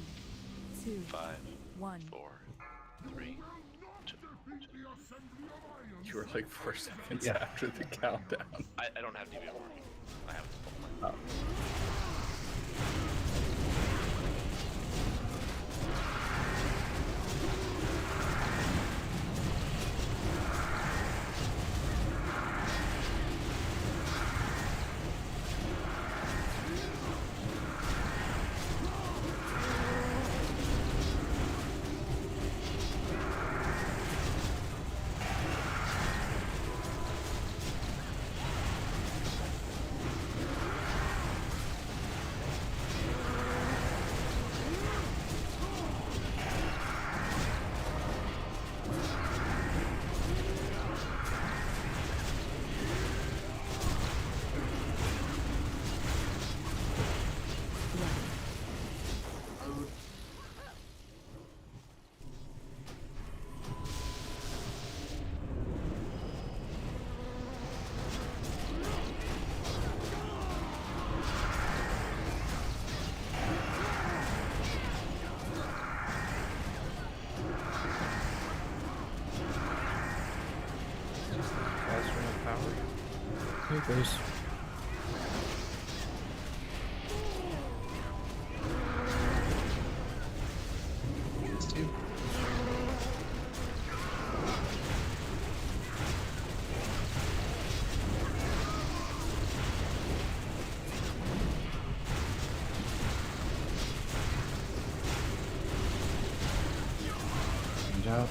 2, 5, 1. 4, 3, 2. You were like 4 seconds after the countdown. I don't have DB working. I have it. Oh. There it goes. These two. Range out.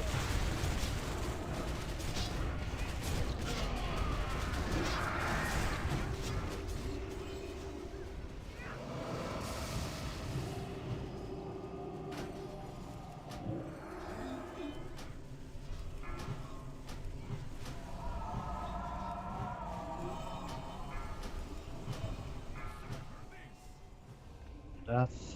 Death.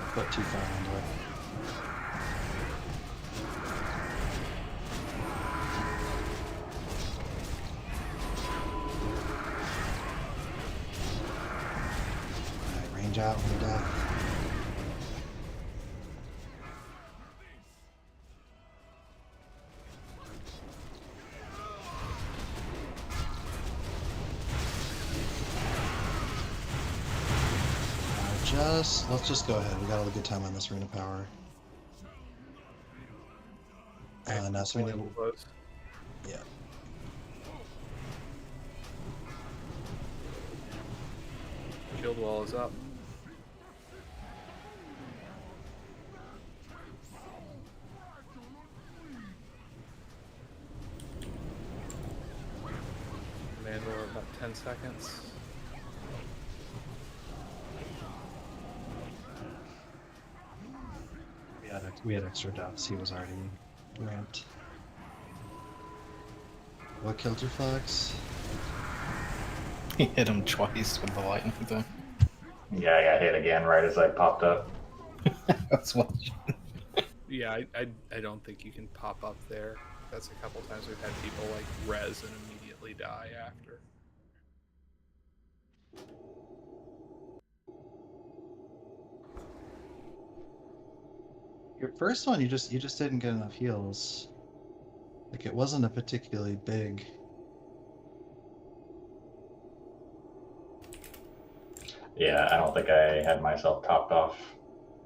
Foot too far into it. Alright, range out when you're death. Let's just go ahead. We got all the good time on this Rune of Power. Now so we need, yeah. Shield wall is up. Mandor about 10 seconds. We had extra deaths. He was already ramped. What killed your Flex? He hit him twice with the lightning thing. Yeah, I got hit again right as I popped up. That's what. Yeah, I don't think you can pop up there. That's a couple times we've had people like res and immediately die after. Your first one, you just didn't get enough heals. Like it wasn't a particularly big. Yeah, I don't think I had myself topped off,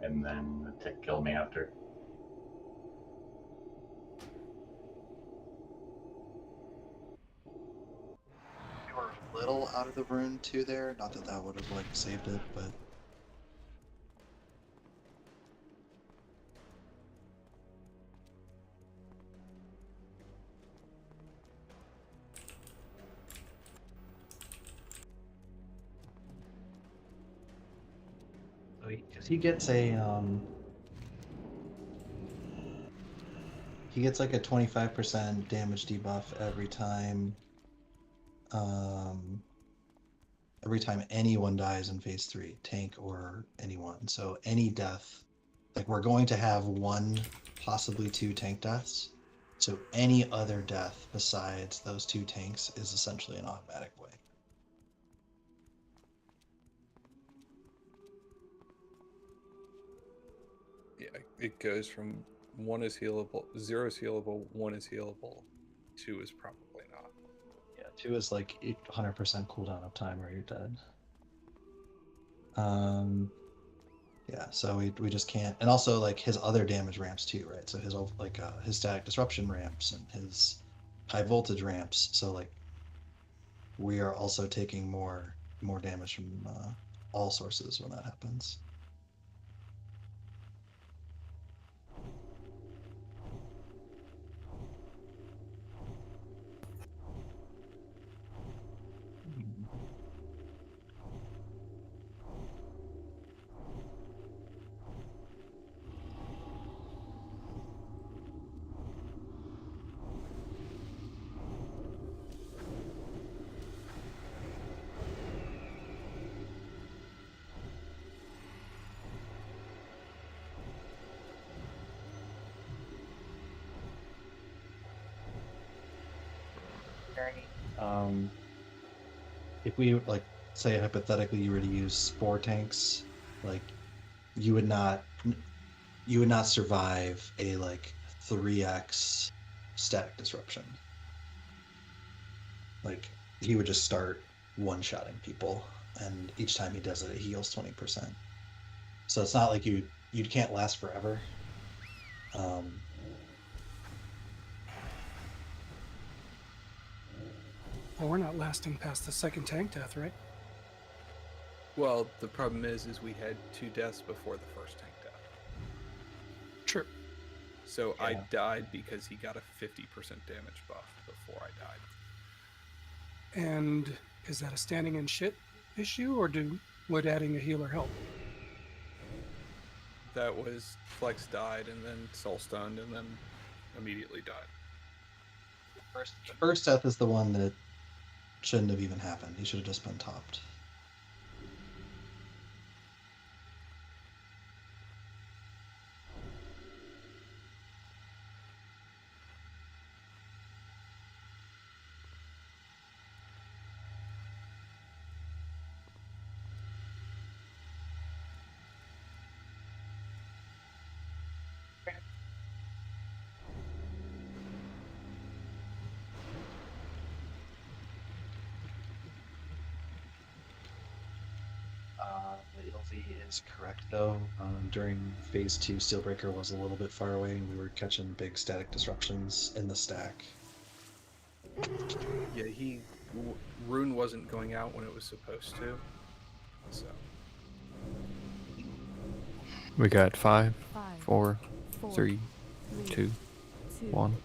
and then the tick killed me after. You were a little out of the rune too there. Not that that would have like saved it, but. Because he gets a he gets like a 25% damage debuff every time anyone dies in phase 3, tank or anyone. So any death, like we're going to have 1, possibly 2 tank deaths. So any other death besides those 2 tanks is essentially an automatic way. Yeah, it goes from 1 is healable, 0 is healable, 1 is healable, 2 is probably not. Yeah, 2 is like 100% cooldown of time or you're dead. Yeah, so we just can't, and also like his other damage ramps too, right? So his like his static disruption ramps and his high voltage ramps. So like we are also taking more damage from all sources when that happens. If we like say hypothetically you were to use 4 tanks like you would not survive a like 3x static disruption. Like he would just start one-shotting people, and each time he does it, it heals 20%. So it's not like you can't last forever. Well, we're not lasting past the second tank death, right? Well, the problem is we had 2 deaths before the first tank death. True. So Yeah. I died because he got a 50% damage buff before I died. And is that a standing in shit issue, or would adding a healer help? That was Flex died and then soul stunned and then immediately died. The first death is the one that shouldn't have even happened. He should have just been topped. Ilzy is correct though. During phase 2, Steelbreaker was a little bit far away, and we were catching big static disruptions in the stack. Yeah, Rune wasn't going out when it was supposed to. So We got 5, 4, 3, 2, 1.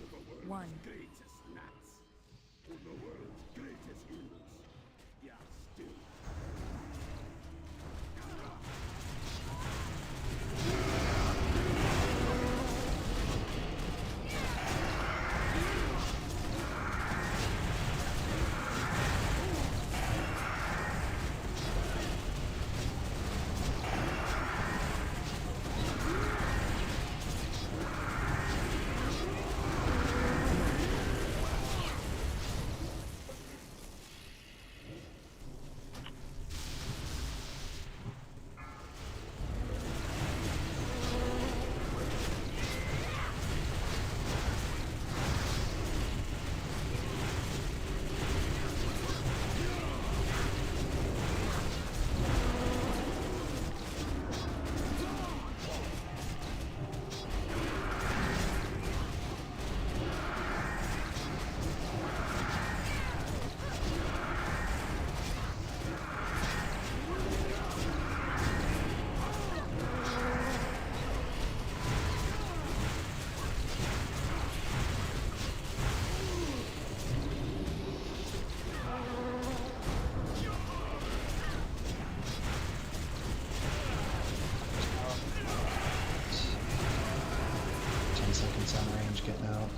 Sound range getting out.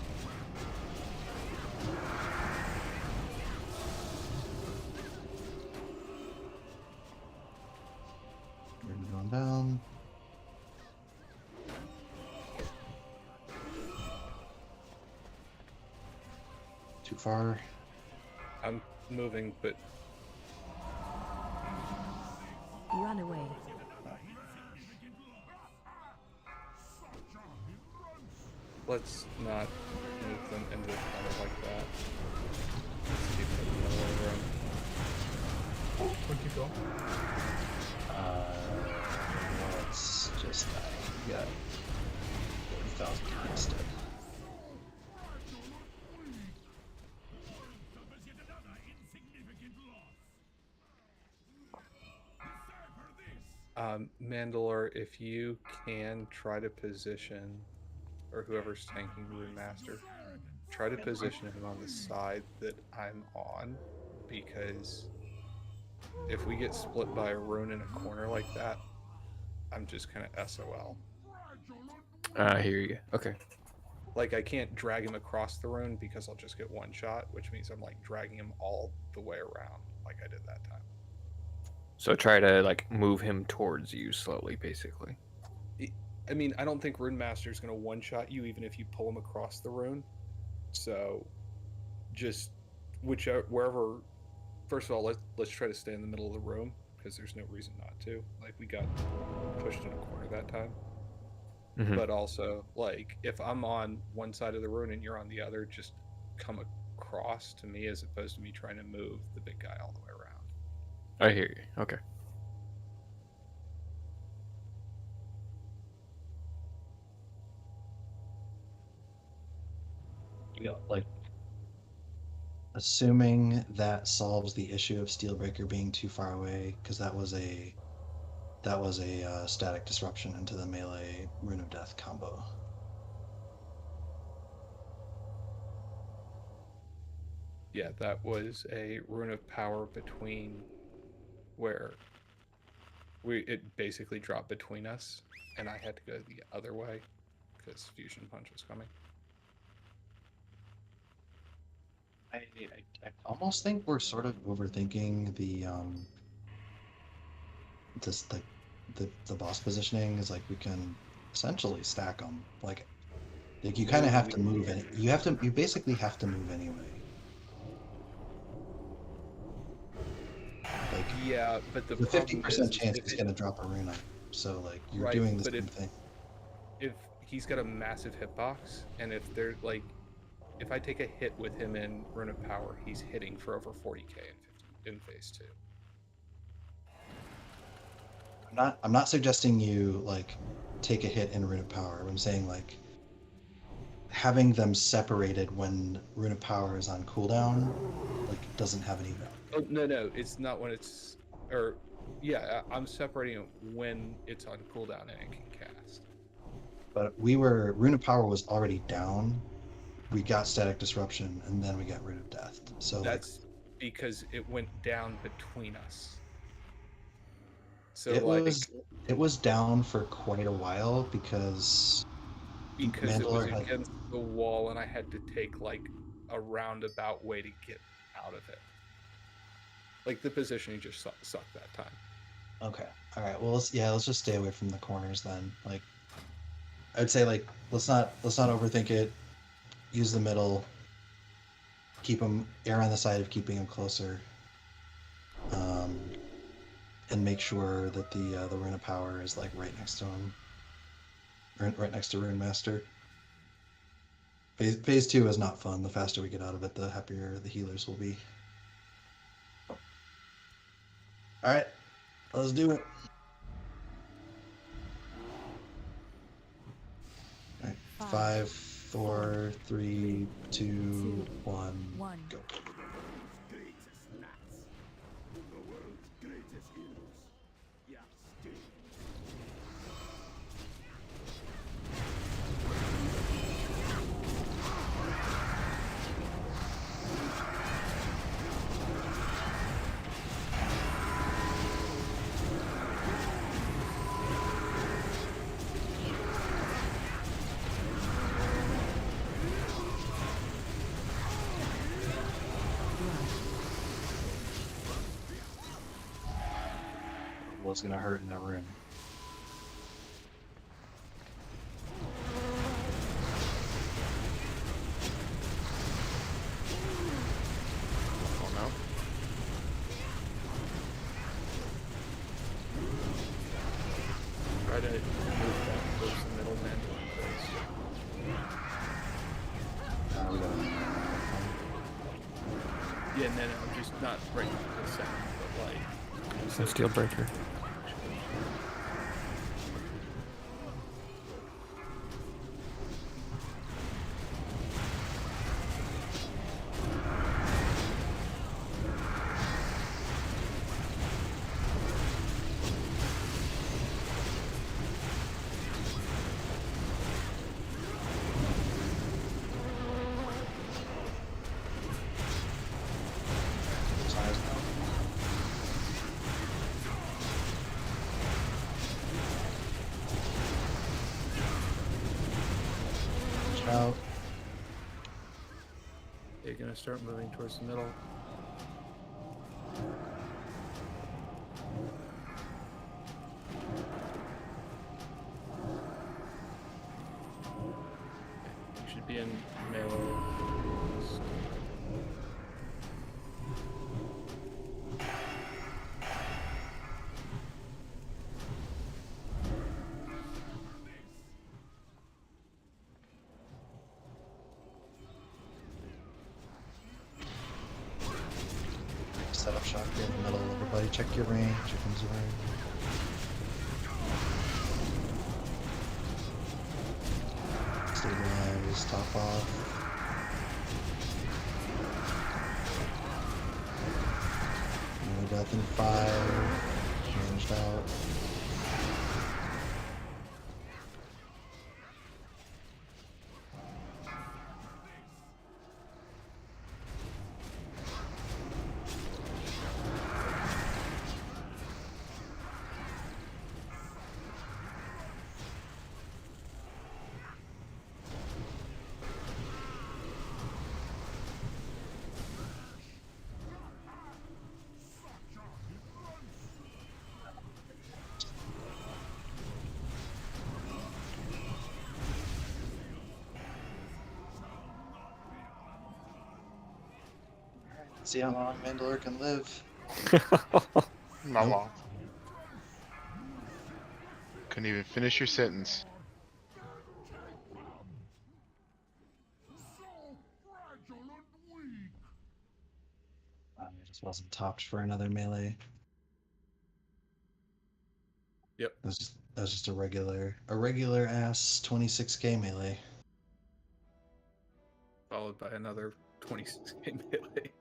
We're going down. Too far. I'm moving, but Run away. let's not move them into the corner like that. Let's keep them in the middle of the room. Where'd you go? Let's just die. We got 40,000 instead. Mandalore, if you can try to position, or whoever's tanking Rune Master, try to position him on the side that I'm on, because if we get split by a rune in a corner like that, I'm just kind of SOL. I hear you. Okay. Like, I can't drag him across the rune because I'll just get one shot, which means I'm like dragging him all the way around like I did that time. So try to like move him towards you slowly, basically. I mean, I don't think Rune Master is going to one-shot you even if you pull him across the rune. So, just wherever. First of all, let's try to stay in the middle of the room. because there's no reason not to. Like, we got pushed in a corner that time. Mhm. But also, like, if I'm on one side of the rune and you're on the other, just come across to me as opposed to me trying to move the big guy all the way around. I hear you. Okay. Yeah, like, assuming that solves the issue of Steelbreaker being too far away, because that was a static disruption into the melee Rune of Death combo. Yeah, that was a rune of power between where it basically dropped between us, and I had to go the other way because Fusion Punch was coming. I almost think we're sort of overthinking the just the boss positioning. Is like we can essentially stack them. Like you kind of have to move it. You basically have to move anyway. Like yeah, but the 50% chance he's gonna drop a rune on you. So like you're doing the same thing. If he's got a massive hitbox, and if they're like, if I take a hit with him in Rune of Power, he's hitting for over 40k in phase 2. I'm not suggesting you like take a hit in Rune of Power. I'm saying like having them separated when Rune of Power is on cooldown, like doesn't have any value. Oh, no, it's not when it's, or yeah, I'm separating it when it's on cooldown and it can cast. But Rune of Power was already down. We got Static Disruption, and then we got Rune of Death. So that's because it went down between us. So it was down for quite a while because it was against the wall, and I had to take like a roundabout way to get out of it. Like the positioning just sucked that time. Okay. All right. Well, let's just stay away from the corners then. Like, I'd say like let's not overthink it. Use the middle. Err on the side of keeping them closer. And make sure that the Rune of Power is like right next to him. Right next to Rune Master. Phase 2 is not fun. The faster we get out of it, the happier the healers will be. All right, let's do it. All right, 5, 4, 3, 2, 1, go. Was gonna hurt in that room. Oh no. Try to move that towards the middle man. Yeah, no, I'm just not right this second, but like. So Steelbreaker. Out. They're gonna start moving towards the middle. You should be in melee. drop shock here in the middle. Everybody check your range. Your comes away. Stabilize, top off. No death in 5. Ranged out. See how long Mandalore can live. Not Nope. long. Couldn't even finish your sentence. It just wasn't topped for another melee. Yep. That was just a regular ass 26k melee. Followed by another 26k melee.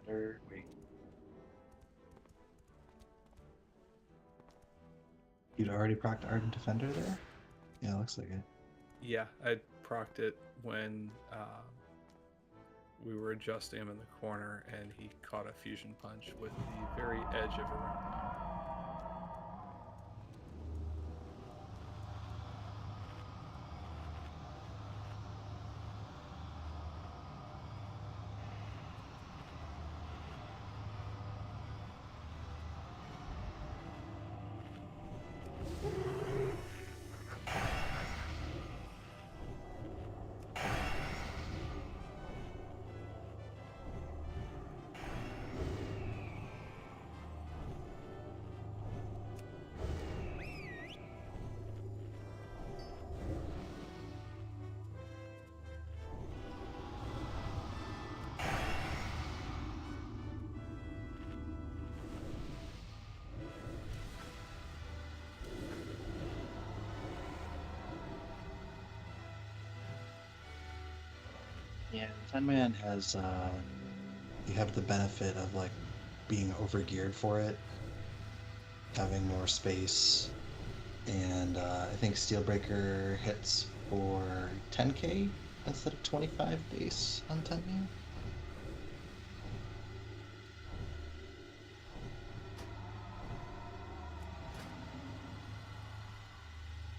Defender, wait. You'd already procced Ardent Defender there? Yeah, looks like it. Yeah, I procced it when we were adjusting him in the corner, and he caught a fusion punch with the very edge of a round. Yeah, 10-man has you have the benefit of like being overgeared for it, having more space, and I think Steelbreaker hits for 10k instead of 25 base on 10-man.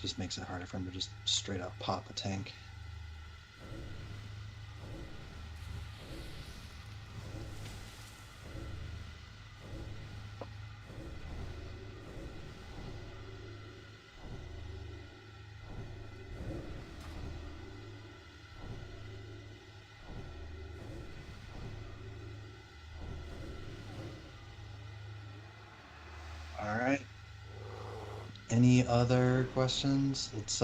Just makes it harder for him to just straight up pop a tank. All right. Any other questions? Let's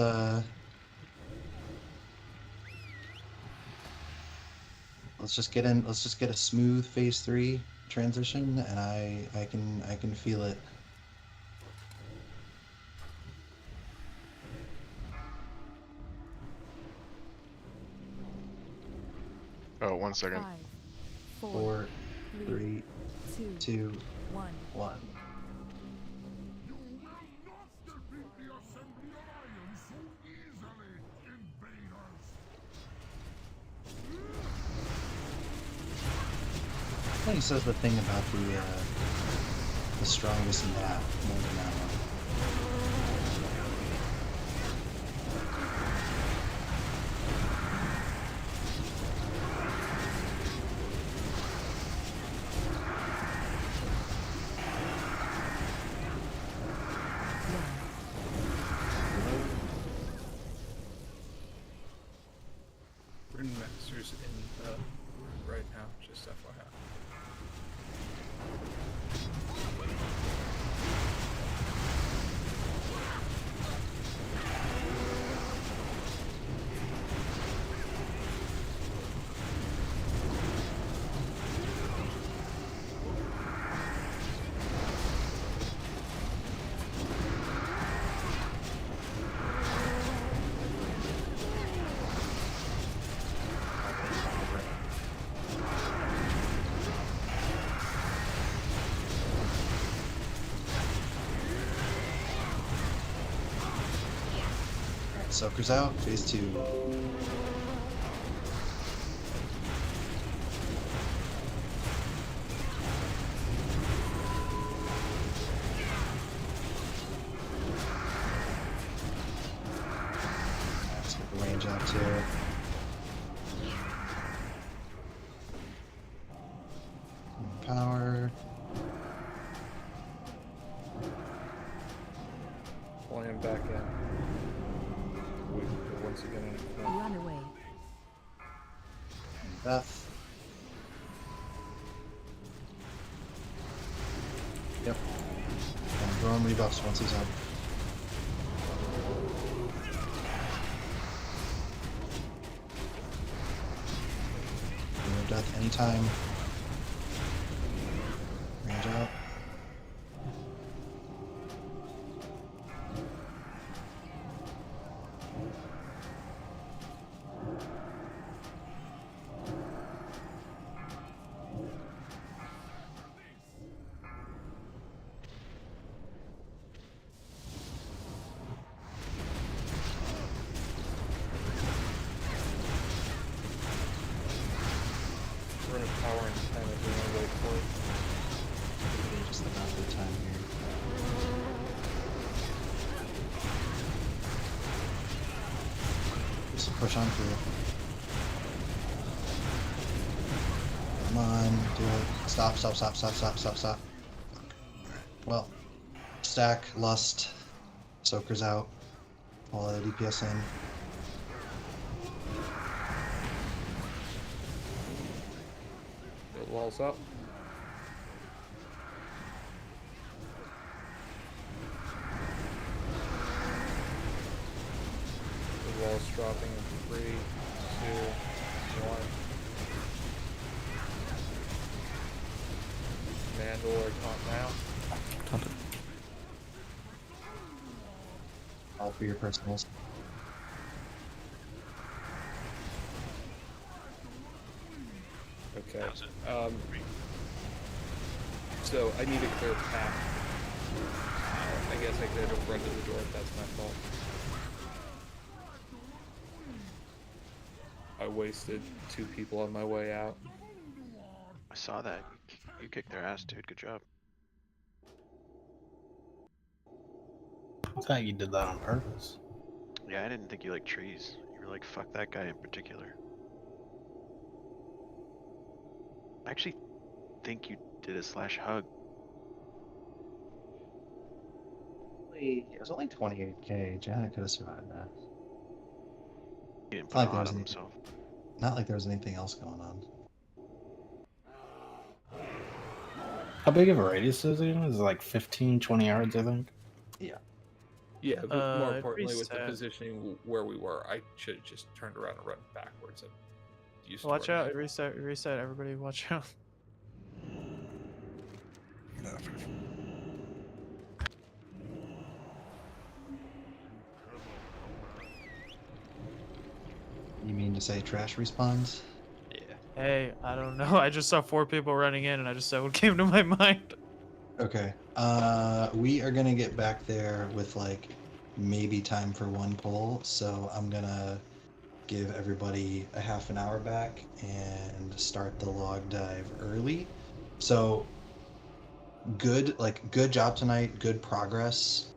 just get in. Let's just get a smooth phase 3 transition, and I can feel it. Oh, Oh, 1 second. 5, 4, 3, 2, 1. 1. I think it says the thing about the strongest map more than that one. Rune Master's in right now, just FYI. Soakers out, phase 2. Let's get the range out too. Power. Pulling back in. Once again in a corner. Run away. Beth. Yep. And throw him rebuffs once he's up. Remove death anytime. Range out. Run of power and 10 if you want to wait for it. Just about the time here. Just push on through. Come on, do it. Stop, stop, stop, stop, stop, stop, stop. Well, stack, lust, soakers out. All the DPS in. Build walls up. The walls dropping in 3, 2, 1. Mandor taunt now. Taunted. All for your personals. Okay. So I need a clear path. I guess I could have run to the door if that's my fault. I wasted 2 people on my way out. I saw that. You kicked their ass, dude. Good job. I thought you did that on purpose. Yeah, I didn't think you liked trees. You were like, fuck that guy in particular. I actually think you did a /hug. It was only 28k. Janet could have survived that. He didn't Not put like on there was himself. Not like there was anything else going on. How big of a radius is it? Is it like 15, 20 yards, I think? Yeah. Yeah, but more it importantly, with the reset. positioning where we were, I should have just turned around and run backwards. And used to Watch run out! It reset! Everybody, watch out! You mean to say trash respawns? Yeah. Hey, I don't know. I just saw 4 people running in, and I just said what came to my mind. Okay. We are gonna get back there with like maybe time for one pull, so I'm gonna give everybody a half an hour back and start the log dive early. So good job tonight, good progress.